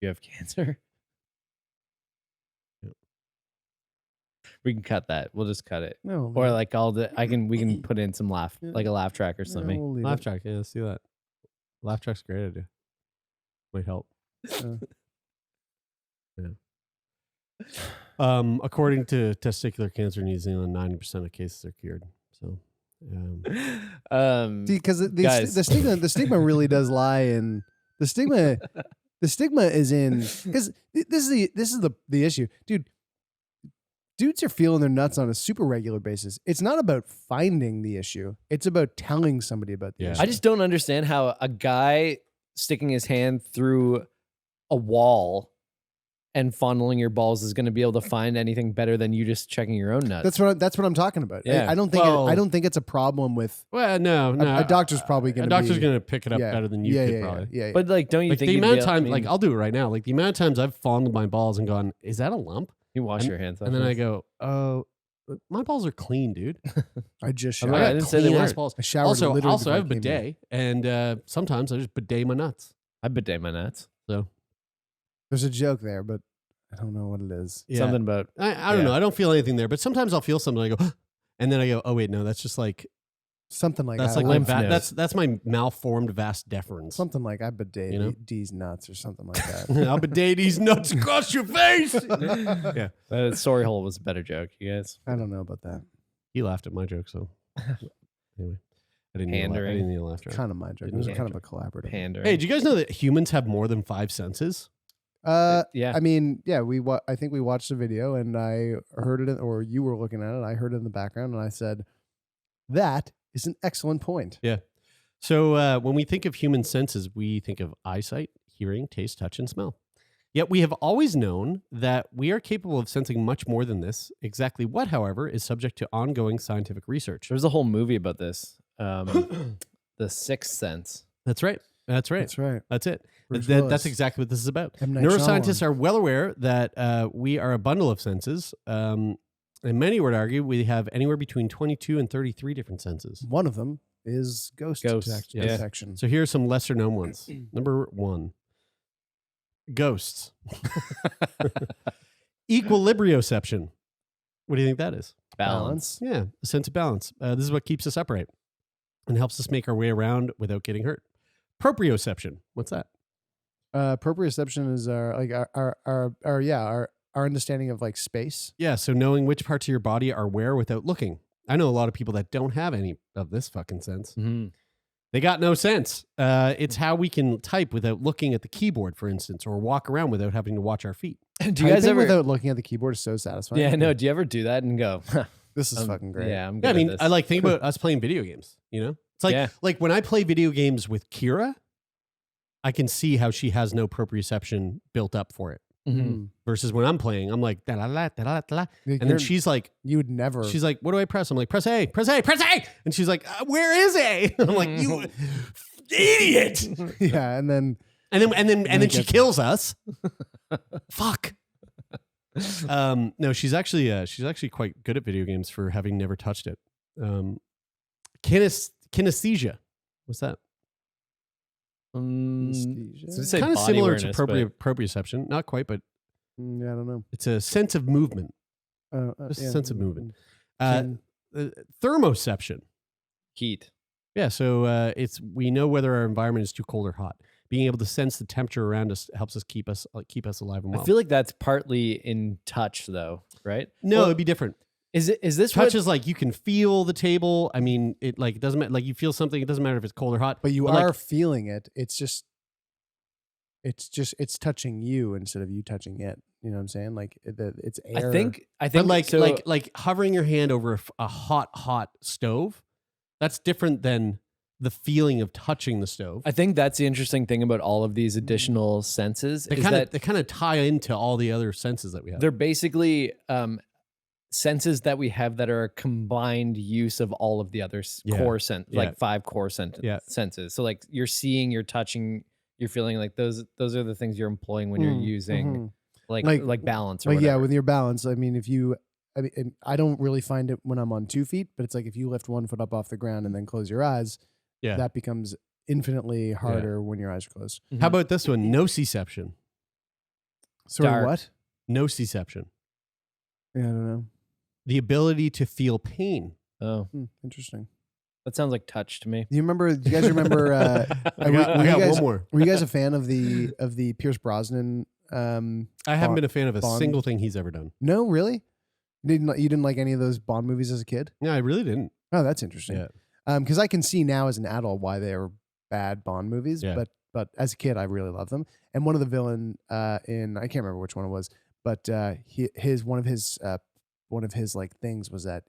you have cancer. Yeah. We can cut that. We'll just cut it. No, Or like we can put in some laugh, like a laugh track or something. we'll leave Laugh it. track, yeah, let's do that. Laugh track's a great idea. Might help. According to Testicular Cancer New Zealand, 90% of cases are cured. So, Because Guys. the stigma really does lie in the stigma. The stigma is in because this is the issue, dude. Dudes are feeling their nuts on a super regular basis. It's not about finding the issue. It's about telling somebody about the Yeah. issue. I just don't understand how a guy sticking his hand through a wall and fondling your balls is going to be able to find anything better than you just checking your own nuts. That's what I'm talking about. Yeah. I don't think Well- I don't think it's a problem with well, no. a doctor's probably going A to doctor's going to pick it up yeah, better than you yeah, could yeah, probably. Yeah. But like, don't you Like think the you'd amount be of able- I times, mean, like I'll do it right now. Like the amount of times I've fondled my balls and gone, "Is that a lump?" you wash and- your hands, And then I go, "Oh, my balls are clean, dude." I just I'm showered. like, I got didn't say they clean-ass weren't. balls. I showered Also, literally I before have a came here. bidet, and sometimes I just bidet my nuts. I bidet my nuts. So There's a joke there, but I don't know what it is. yeah. Something about I don't Yeah. know. I don't feel anything there, but sometimes I'll feel something. I go, and then I go, "Oh wait, no, that's just like Something like that's I like lymph my nodes. that's my malformed vas deferens." something like I bidet You know? D's nuts or something like that. I'll bidet these nuts across your face. Yeah, sorry hole was a better joke, you guys. I don't know about that. he laughed at my joke, so anyway, I didn't need a laugh. I Pandering. didn't need a laugh track. Kind of my joke. It was kind of a collaborative. Pandering. Hey, do you guys know that humans have more than 5 senses? Yeah. I mean, yeah, I think we watched the video and I heard it, or you were looking at it. I heard it in the background and I said, that is an excellent point. Yeah. So when we think of human senses, we think of eyesight, hearing, taste, touch, and smell. Yet we have always known that we are capable of sensing much more than this. Exactly what, however, is subject to ongoing scientific research. There's a whole movie about this. The Sixth Sense. That's right. That's right. That's right. That's it. Bruce That's Willis. exactly what this is about. M. Night Neuroscientists Shyamalan. are well aware that we are a bundle of senses. And many would argue we have anywhere between 22 and 33 different senses. One of them is ghost Ghosts, yeah. detection. So here are some lesser known ones. Number 1, ghosts. Equilibrioception. What do you think that is? Balance. Yeah, a sense of balance. This is what keeps us upright and helps us make our way around without getting hurt. Proprioception. What's that? Proprioception is our understanding of like space. Yeah, so knowing which parts of your body are where without looking. I know a lot of people that don't have any of this fucking sense. Mm-hmm. They got no sense. It's how we can type without looking at the keyboard, for instance, or walk around without having to watch our feet. Do you guys Typing ever? without looking at the keyboard is so satisfying. Yeah, no. Do you ever do that and go? This is fucking great. Yeah, I'm good Yeah, I at mean, this. I like think about us playing video games. You know, it's like Yeah. like when I play video games with Kira, I can see how she has no proprioception built up for it. Mhm. Versus when I'm playing, I'm like, da la la da la da la, and then You're- she's like, you would never. she's like, what do I press? I'm like, press A, press A, press A, and she's like, where is A? I'm like, you idiot. yeah, and then And then she gets- kills us. Fuck. No, she's actually quite good at video games for having never touched it. Kinesthesia. What's that? Anesthesia? So say Kind of body similar to awareness, but- proprioception. Not quite, but Yeah, I don't know. it's a sense of movement. Just a Yeah. sense of movement. Can- Thermoception. Heat. Yeah, so we know whether our environment is too cold or hot. Being able to sense the temperature around us helps us keep us alive and well. I feel like that's partly in touch, though, right? no, Well, it'd be different. is this Touch what? is like you can feel the table. I mean, it like it doesn't matter. Like you feel something. It doesn't matter if it's cold or hot. But you like, are feeling it. It's touching you instead of you touching it. You know what I'm saying? Like it's air. I think. but like so, like hovering your hand over a hot stove. That's different than the feeling of touching the stove. I think that's the interesting thing about all of these additional senses. They is kind that of tie into all the other senses that we have. they're basically senses that we have that are a combined use of all of the other core like 5 core senses. So like you're seeing, you're touching, you're feeling, like those are the things you're employing when you're using like balance or like whatever. yeah, with your balance. I mean, and I don't really find it when I'm on 2 feet, but it's like if you lift 1 foot up off the ground and then close your eyes, that becomes infinitely harder when your eyes are closed. How about this one? Nociception. Sorry, Dark. what? Nociception. Yeah, I don't know. The ability to feel pain. Oh, Interesting. that sounds like touch to me. Do you guys remember? I got one more. Were you guys a fan of the Pierce Brosnan? I haven't been a fan of a Bond? single thing he's ever done. No, really. You didn't like any of those Bond movies as a kid? No, I really didn't. Oh, that's interesting. Yeah. Because I can see now as an adult why they were bad Bond movies, Yeah. but as a kid I really loved them. And one of the villain in I can't remember which one it was, but one of his like things was that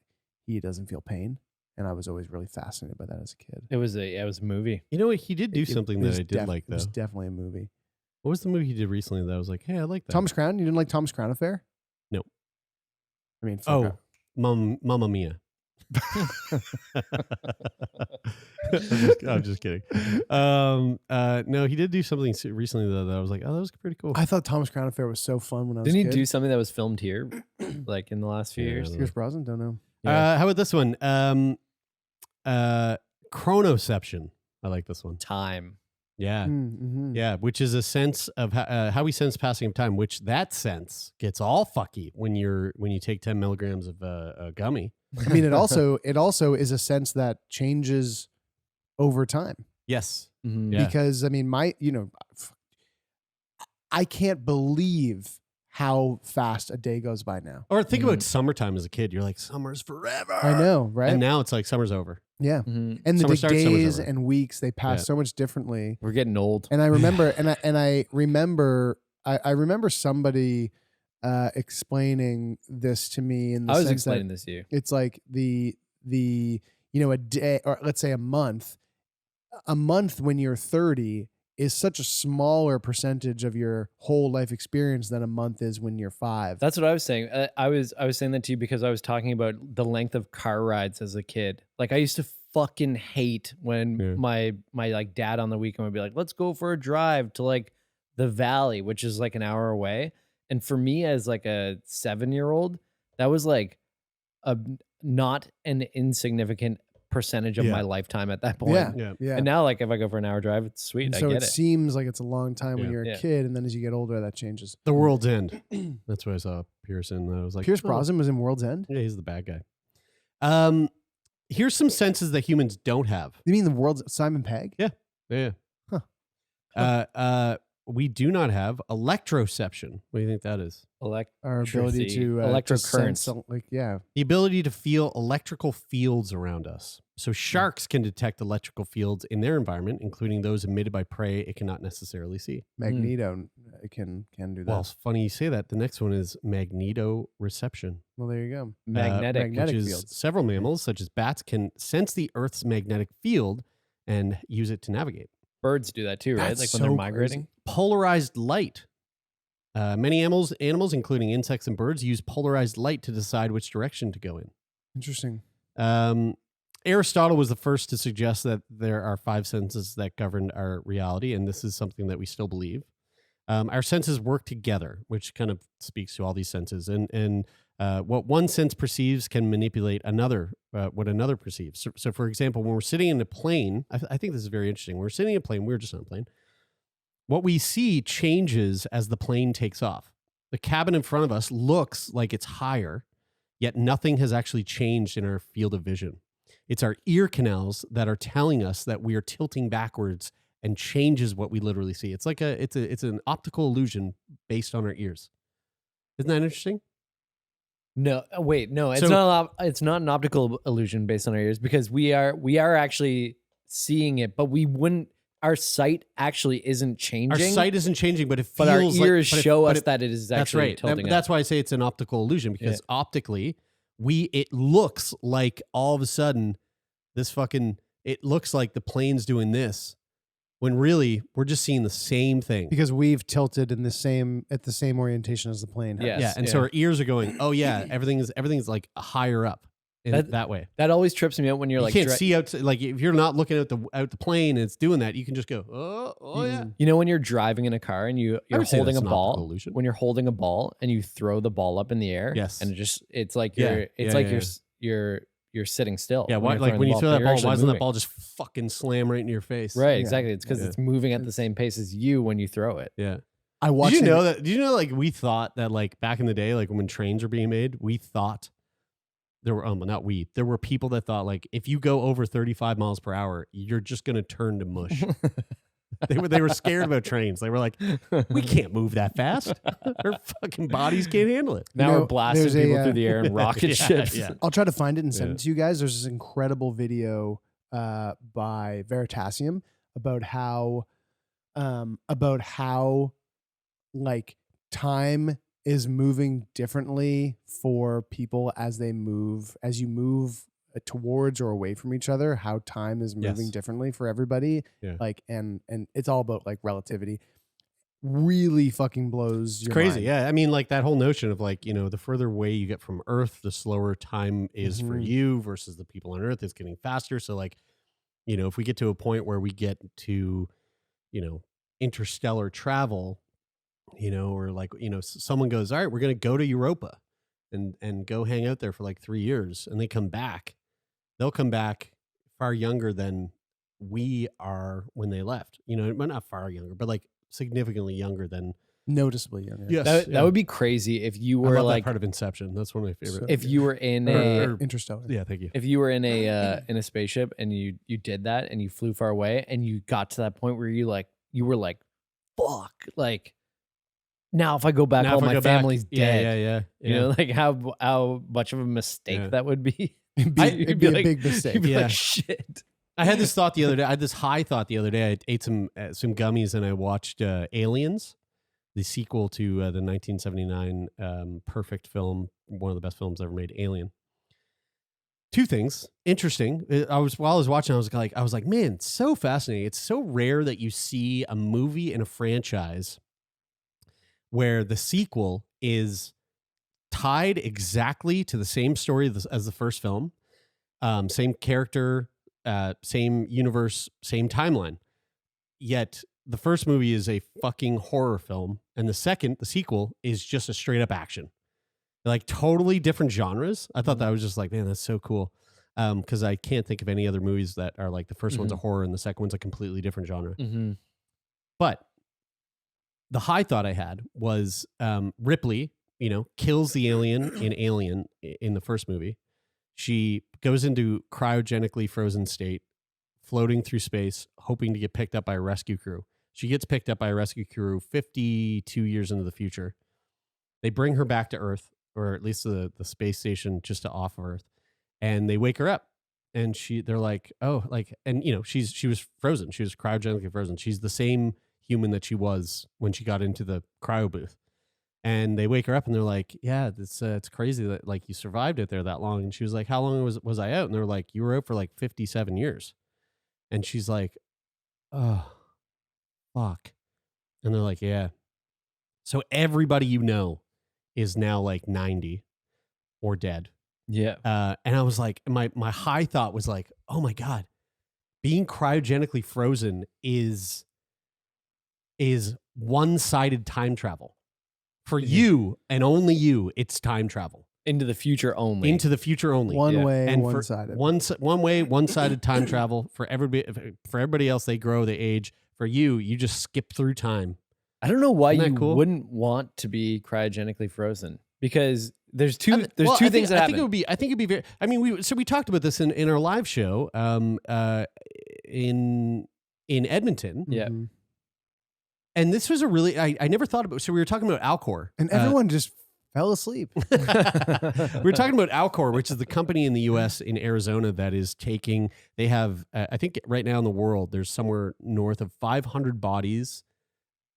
he doesn't feel pain, and I was always really fascinated by that as a kid. It was a movie. You know what? He did do It something was that I did like, It though. was definitely a movie. What was the movie he did recently that I was like, hey, I like that? Thomas Crown. You didn't like Thomas Crown Affair? No. I mean, fuck Mamma Mia. I'm just kidding. No, he did do something recently though that I was like, oh, that was pretty cool. I thought Thomas Crown Affair was so fun when I was Didn't a he kid. do something that was filmed here, like in the last few Yeah, years? Pierce Brosnan? Don't know. How about this one? Chronoception. I like this one. Time. Yeah. Mm-hmm. Yeah, which is a sense of how we sense passing of time, which that sense gets all fucky when you take 10 milligrams of a gummy. I mean, it also is a sense that changes over time. Yes. Mhm. Yeah. Because I mean, I can't believe how fast a day goes by now. Or think about summertime as a kid. You're like, summer's forever. I know, right? And now it's like summer's over. Yeah. Mhm. And Summer the starts, summer's days over. and weeks, they pass Yeah. so much differently. We're getting old. And I remember, and I remember I remember somebody explaining this to me in the I was sense explaining that this to you. it's like the a day, or let's say a month when you're 30 is such a smaller percentage of your whole life experience than a month is when you're 5. That's what I was saying. I was saying that to you because I was talking about the length of car rides as a kid. Like I used to fucking hate when my like dad on the weekend would be like, let's go for a drive to like the valley, which is like an hour away. And for me as like a 7-year-old, that was like a not an insignificant percentage of my lifetime at that point. Yeah. And now like if I go for an hour drive, it's sweet. And I so get it it. seems like it's a long time when Yeah. you're a kid, and then as you get older, that changes. The World's End. That's what I saw Pearson. I was like, Pierce Brosnan was in World's End? Yeah, he's the bad guy. Here's some senses that humans don't have. You mean the World's Simon Pegg? Yeah. Huh. We do not have electroception. What do you think that is? Our ability to electrocurrents. The ability to feel electrical fields around us. So sharks can detect electrical fields in their environment, including those emitted by prey it cannot necessarily see. Magneto can do that. Well, it's funny you say that. The next one is Magneto Reception. Well, there you go. Magnetic which is fields. several mammals, such as bats, can sense the Earth's magnetic field and use it to navigate. Birds do that too, right? That's Like when so they're migrating. Polarized light. Many animals, including insects and birds, use polarized light to decide which direction to go in. Interesting. Aristotle was the first to suggest that there are 5 senses that govern our reality, and this is something that we still believe. Our senses work together, which kind of speaks to all these senses. And what one sense perceives can manipulate what another perceives. So, for example, when we're sitting in a plane, I think this is very interesting. When we're sitting in a plane, we're just on a plane. What we see changes as the plane takes off. The cabin in front of us looks like it's higher, yet nothing has actually changed in our field of vision. It's our ear canals that are telling us that we are tilting backwards and changes what we literally see. It's like it's an optical illusion based on our ears. Isn't that interesting? No, wait, no, it's So- not an optical illusion based on our ears because we are actually seeing it, but we wouldn't. Our sight actually isn't changing. Our sight isn't changing, but it feels but our like- ears but it- show but us it- that it is That's actually right. tilting. That's why I say it's an optical illusion, because optically, it looks like all of a sudden it looks like the plane's doing this, when really we're just seeing the same thing. Because we've tilted at the same orientation as the plane has. Yes. Yeah, and so our ears are going, oh yeah, everything's like higher up in that way. That always trips me out when you're You like can't see out, like if you're not looking out the plane and it's doing that, you can just go, oh yeah. You know when you're driving in a car and you're would say holding that's a an optical ball, illusion. when you're holding a ball and you throw the ball up in the air, Yes. and it's like Yeah. you're sitting still. Yeah, when like when you throw that you're ball, actually why doesn't that moving. ball just fucking slam right into your face? Right, exactly. It's because Yeah. it's moving at the same pace as you when you throw it. Yeah. I watched. Did you know like we thought that like back in the day, like when trains were being made, we thought there were there were people that thought like if you go over 35 miles per hour, you're just gonna turn to mush. They were scared about trains. They were like, we can't move that fast. Our fucking bodies can't handle it. Now we're blasting there's a, people through the air in rocket ships. Yeah. I'll try to find it and send it to you guys. There's this incredible video by Veritasium about how like time is moving differently for people as you move towards or away from each other, how time is moving Yes. differently for everybody. Yeah. Like and it's all about like relativity. Really fucking blows your Crazy. mind. Yeah. I mean, like that whole notion of like, the further away you get from Earth, the slower time is for Mhm. you versus the people on Earth. It's getting faster. So like, if we get to a point where we get to, interstellar travel, or like, someone goes, all right, we're going to go to Europa and go hang out there for like 3 years, and they come back. They'll come back far younger than we are when they left. Well, not far younger, but like significantly younger than. Noticeably younger. Yes, That would be crazy if you I were love like that part of Inception. That's one of my favorite. if you were in Or a Interstellar. Yeah, thank you. if you were in a spaceship and you did that and you flew far away and you got to that point where you were like, fuck, like now if I go back, Now all if I my go back- family's dead. Yeah. You know, like how much of a mistake Yeah. that would be. It'd be a big mistake. You'd be Yeah. like, shit. I had this thought the other day. I had this high thought the other day. I ate some gummies and I watched Aliens. the sequel to the 1979 perfect film, one of the best films ever made, Alien. Two things interesting. While I was watching, I was like, man, it's so fascinating. It's so rare that you see a movie in a franchise where the sequel is tied exactly to the same story as the first film, same character, same universe, same timeline. Yet the first movie is a fucking horror film, and the sequel, is just a straight up action. Like totally different genres. I thought that was just like, man, that's so cool. Because I can't think of any other movies that are like the first one's a horror and the second one's a completely different genre. But the high thought I had was Ripley, kills the alien in Alien in the first movie. She goes into cryogenically frozen state, floating through space, hoping to get picked up by a rescue crew. She gets picked up by a rescue crew 52 years into the future. They bring her back to Earth, or at least the space station just to off Earth, and they wake her up. And they're like, oh, like, and she was frozen. She was cryogenically frozen. She's the same human that she was when she got into the cryo booth. And they wake her up and they're like, yeah, it's crazy that like you survived it there that long. And she was like, how long was I out? And they're like, you were out for like 57 years. And she's like, oh, fuck. And they're like, yeah. So everybody is now like 90 or dead. Yeah. And I was like, my high thought was like, oh my God, being cryogenically frozen is one-sided time travel. For you and only you, it's time travel. Into the future only. Into the future only. One way, and one-sided. One way, one-sided time travel. For everybody else, they grow, they age. For you just skip through time. I don't know why Isn't you that cool? wouldn't want to be cryogenically frozen, because there's two things that happen. I think it'd be very. I mean, we talked about this in our live show, in Edmonton. Yeah. And this was a really I never thought about. So we were talking about Alcor, And everyone just fell asleep. we were talking about Alcor, which is the company in the U.S. in Arizona that is taking. They have, I think, right now in the world, there's somewhere north of 500 bodies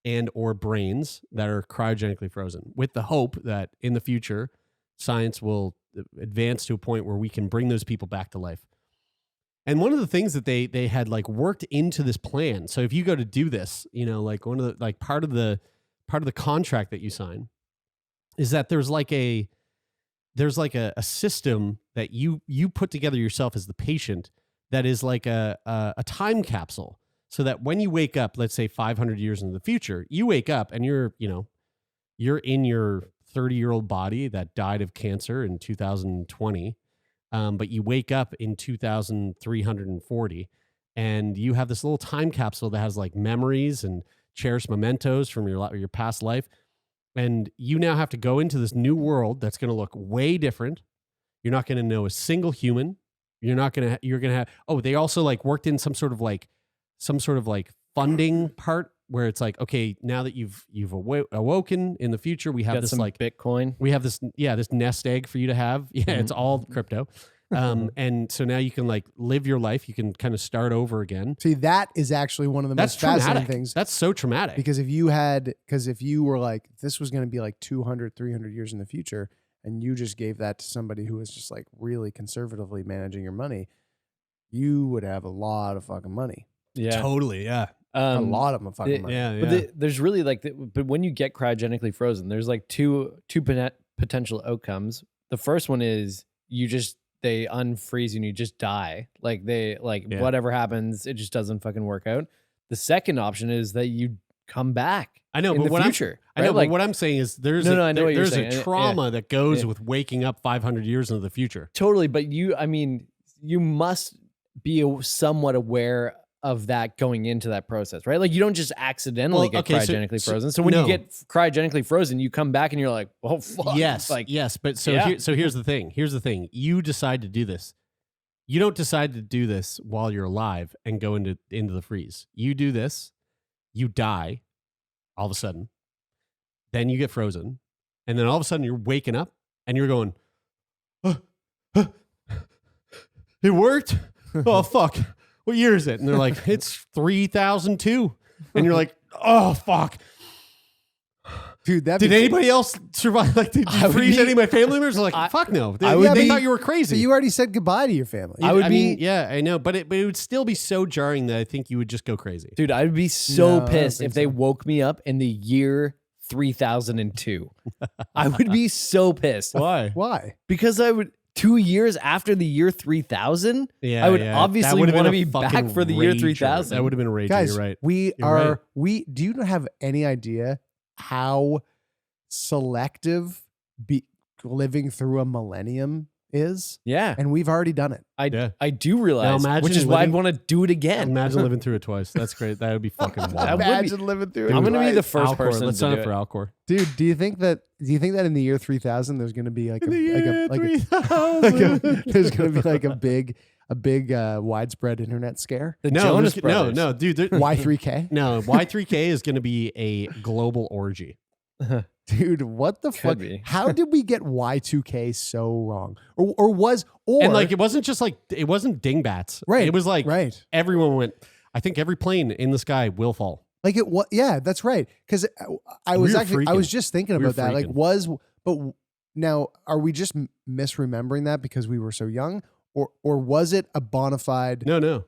and or brains that are cryogenically frozen, with the hope that in the future, science will advance to a point where we can bring those people back to life. And one of the things that they had like worked into this plan. So if you go to do this, like one of the like part of the contract that you sign is that there's like a system that you put together yourself as the patient that is like a time capsule, so that when you wake up, let's say 500 years into the future, you wake up and you're in your 30-year-old body that died of cancer in 2020. But you wake up in 2340 and you have this little time capsule that has like memories and cherished mementos from your past life. And you now have to go into this new world that's going to look way different. You're not going to know a single human. You're going to have, they also like worked in some sort of like funding part where it's like, okay, now that you've awoken in the future, we have this like Bitcoin. We have this nest egg for you to have. Yeah, it's all crypto. And so now you can like live your life. You can kind of start over again. See, that is actually one of the most fascinating things. That's so traumatic. Because if you were like, this was going to be like 200, 300 years in the future, and you just gave that to somebody who was just like really conservatively managing your money, you would have a lot of fucking money. Yeah. Totally, yeah. A lot of fucking money. Yeah, But there's really like, but when you get cryogenically frozen, there's like two potential outcomes. The first one is they unfreeze you and you just die. Like whatever happens, it just doesn't fucking work out. The second option is that you come back. I know, in but the what future. I know, but what I'm saying is there's a trauma that goes with waking up 500 years into the future. Totally, but you must be somewhat aware of that going into that process, right? Like you don't just accidentally get cryogenically frozen. So when you get cryogenically frozen, you come back and you're like, oh fuck. Yes, yes. But here's the thing. Here's the thing. You decide to do this. You don't decide to do this while you're alive and go into the freeze. You do this, you die, all of a sudden. Then you get frozen, and then all of a sudden you're waking up and you're going, it worked. Oh fuck. What year is it? And they're like, it's 3002. And you're like, oh, fuck. Dude, Did anybody else survive? Like, did you freeze any of my family members? Like, fuck no. They thought you were crazy. So you already said goodbye to your family. I mean, yeah, I know, but it would still be so jarring that I think you would just go crazy. Dude, I would be so No, I pissed don't if think they woke me up in the year 3002. I would be so pissed. Why? Why? Because I would 2 years after the year 3000. Yeah, I would That obviously would've want to been be a back fucking for the year rager. 3000. That would have been a rage. Guys, You're right. we You're are right. we do you have any idea how selective living through a millennium is? Yeah. And we've already done it. I do realize, imagine which is why I'd living- want to do it again. Imagine living through it twice. That's great. That would be fucking wild. That would be- Imagine living through it. I'm going to be the twice. first Alcor. person Let's to sign do up for it. Alcor. Dude, do you think that in the year 3000 there's going to be like a, there's going to be like a big widespread internet scare? The No, Jonas there's- Brothers. no, dude. Y3K? No, Y3K is going to be a global orgy. Dude, what the fuck? be. How did we get Y2K so wrong? Or And like, it wasn't just like, it wasn't dingbats. Right, It was like, right. everyone went, I think every plane in the sky will fall. Like it was, yeah, that's right. Because I We was were actually, I freaking. was just thinking We were about that. Like, freaking. but now, are we just misremembering that because we were so young, or was it a bona fide No.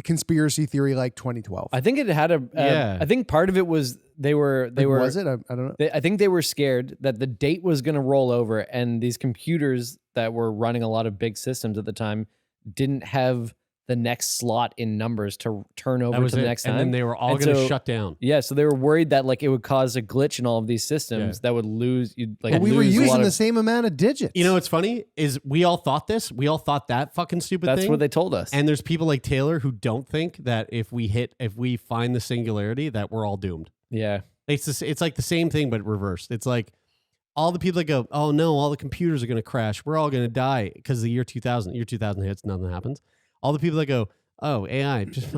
conspiracy theory like 2012? I think it had a. Yeah. I think part of it was they were. Was it? I don't know. I think they were scared that the date was going to roll over, and these computers that were running a lot of big systems at the time didn't have the next slot in numbers to turn over That was to the it. next And time. then they were all And going to so- shut down. Yeah, so they were worried that like it would cause a glitch in all of these systems that would lose. You'd like. But we were lose a lot using the of- same amount of digits. You know what's funny is we all thought this. We all thought that fucking stupid That's thing. what they told us. And there's people like Taylor who don't think that if we find the singularity, that we're all doomed. Yeah. It's like the same thing but reversed. It's like all the people that go, oh no, all the computers are going to crash. We're all going to die because the year 2000 hits, nothing happens. All the people that go, oh, AI, just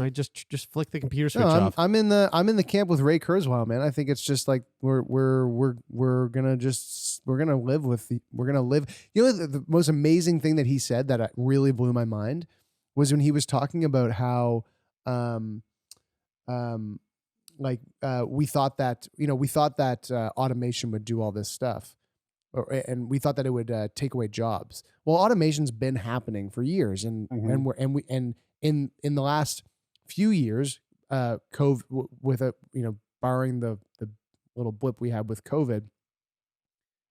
flick the computer switch off. I'm in the camp with Ray Kurzweil, man. I think it's just like we're gonna live. You know, the most amazing thing that he said that really blew my mind was when he was talking about how we thought that automation would do all this stuff, and we thought that it would take away jobs. Well, automation's been happening for years, and in the last few years, COVID with barring the little blip we had with COVID,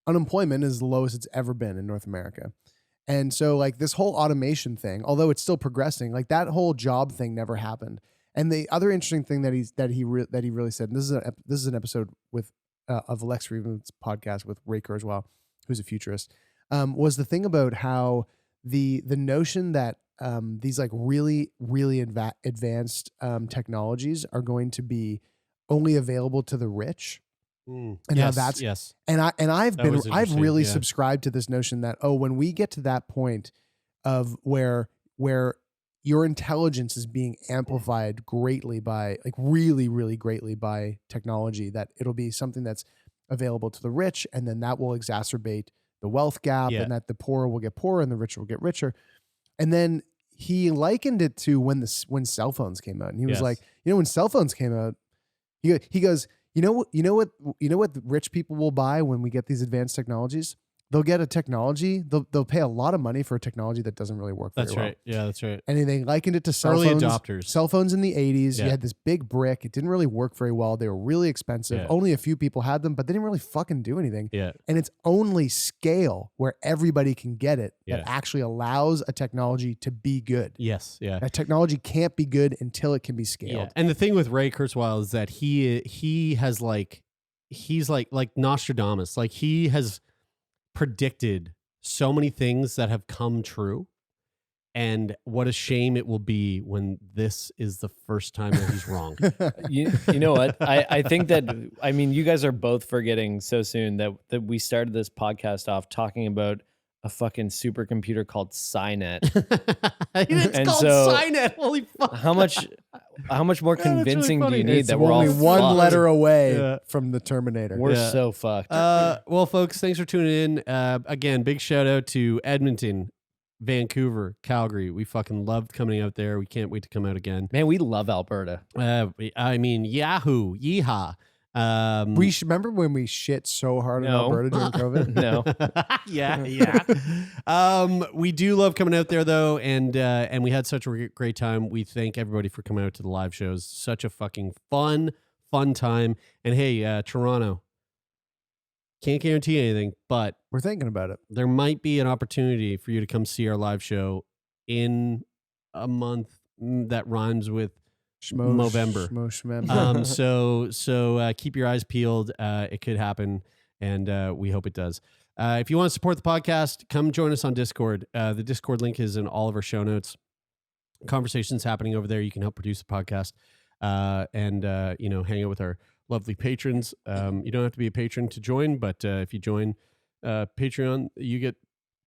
unemployment is the lowest it's ever been in North America. And so like this whole automation thing, although it's still progressing, like that whole job thing never happened. And the other interesting thing that he really said, and this is an episode with of Lex Friedman's podcast with Ray Kurzweil, who's a futurist, was the thing about how the notion that these like really advanced technologies are going to be only available to the rich. And how that's yes. And I've was interesting, really yeah. subscribed to this notion that when we get to that point of where your intelligence is being amplified greatly by really greatly by technology, that it'll be something that's available to the rich, and then that will exacerbate the wealth gap, and that the poor will get poorer and the richer will get richer. And then he likened it to when cell phones came out, and he was like, when cell phones came out, he goes, you know what the rich people will buy when we get these advanced technologies? They'll get a technology. They'll pay a lot of money for a technology that doesn't really work very well. That's right. Yeah, that's right. And they likened it to cell Early phones. adopters. Cell phones in the 80s. Yeah. You had this big brick. It didn't really work very well. They were really expensive. Yeah. Only a few people had them, but they didn't really fucking do anything. Yeah. And it's only scale where everybody can get it that actually allows a technology to be good. Yes. Yeah. That technology can't be good until it can be scaled. Yeah. And the thing with Ray Kurzweil is that he has he's like Nostradamus. Like he has predicted so many things that have come true, and what a shame it will be when this is the first time that he's wrong. You know what? I think that, I mean, you guys are both forgetting so soon that we started this podcast off talking about a fucking supercomputer called Skynet. It's And called so- Skynet. Holy fuck. How much more Yeah, that's really convincing do funny. you need It's that we're all only one fucked? letter away Yeah. from the Terminator. We're Yeah. so fucked. Well, folks, thanks for tuning in. Again, big shout out to Edmonton, Vancouver, Calgary. We fucking loved coming out there. We can't wait to come out again. Man, we love Alberta. I mean, Yahoo, yeehaw. We remember when we shit so hard in No. Alberta during COVID? No. yeah. We do love coming out there though, and we had such a great time. We thank everybody for coming out to the live shows. Such a fucking fun time. And hey, Toronto, can't guarantee anything, but We're thinking about it. there might be an opportunity for you to come see our live show in a month that rhymes with Movember. So keep your eyes peeled. It could happen, and we hope it does. If you want to support the podcast, come join us on Discord. The Discord link is in all of our show notes. Conversations happening over there. You can help produce the podcast, and hang out with our lovely patrons. You don't have to be a patron to join, but if you join Patreon, you get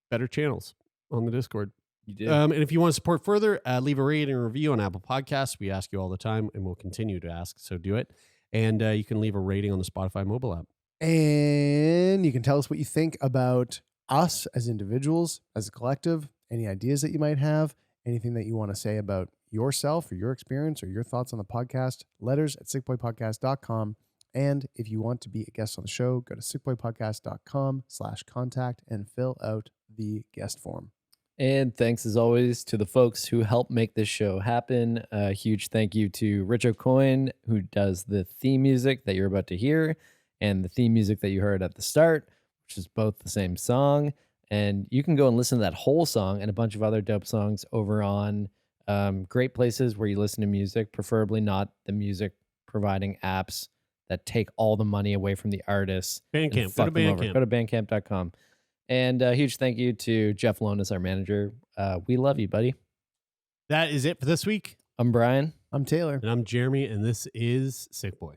better channels on the Discord. You did. And if you want to support further, leave a rating and review on Apple Podcasts. We ask you all the time, and we'll continue to ask, so do it. And you can leave a rating on the Spotify mobile app. And you can tell us what you think about us as individuals, as a collective, any ideas that you might have, anything that you want to say about yourself or your experience or your thoughts on the podcast. Letters at sickboypodcast.com. And if you want to be a guest on the show, go to sickboypodcast.com/contact and fill out the guest form. And thanks as always to the folks who help make this show happen. A huge thank you to Rich O'Coin, who does the theme music that you're about to hear and the theme music that you heard at the start, which is both the same song. And you can go and listen to that whole song and a bunch of other dope songs over on great places where you listen to music, preferably not the music providing apps that take all the money away from the artists. Bandcamp. Go to Bandcamp. Go to bandcamp.com. And a huge thank you to Jeff Lonis, our manager. We love you, buddy. That is it for this week. I'm Brian. I'm Taylor. And I'm Jeremie, and this is Sick Boy.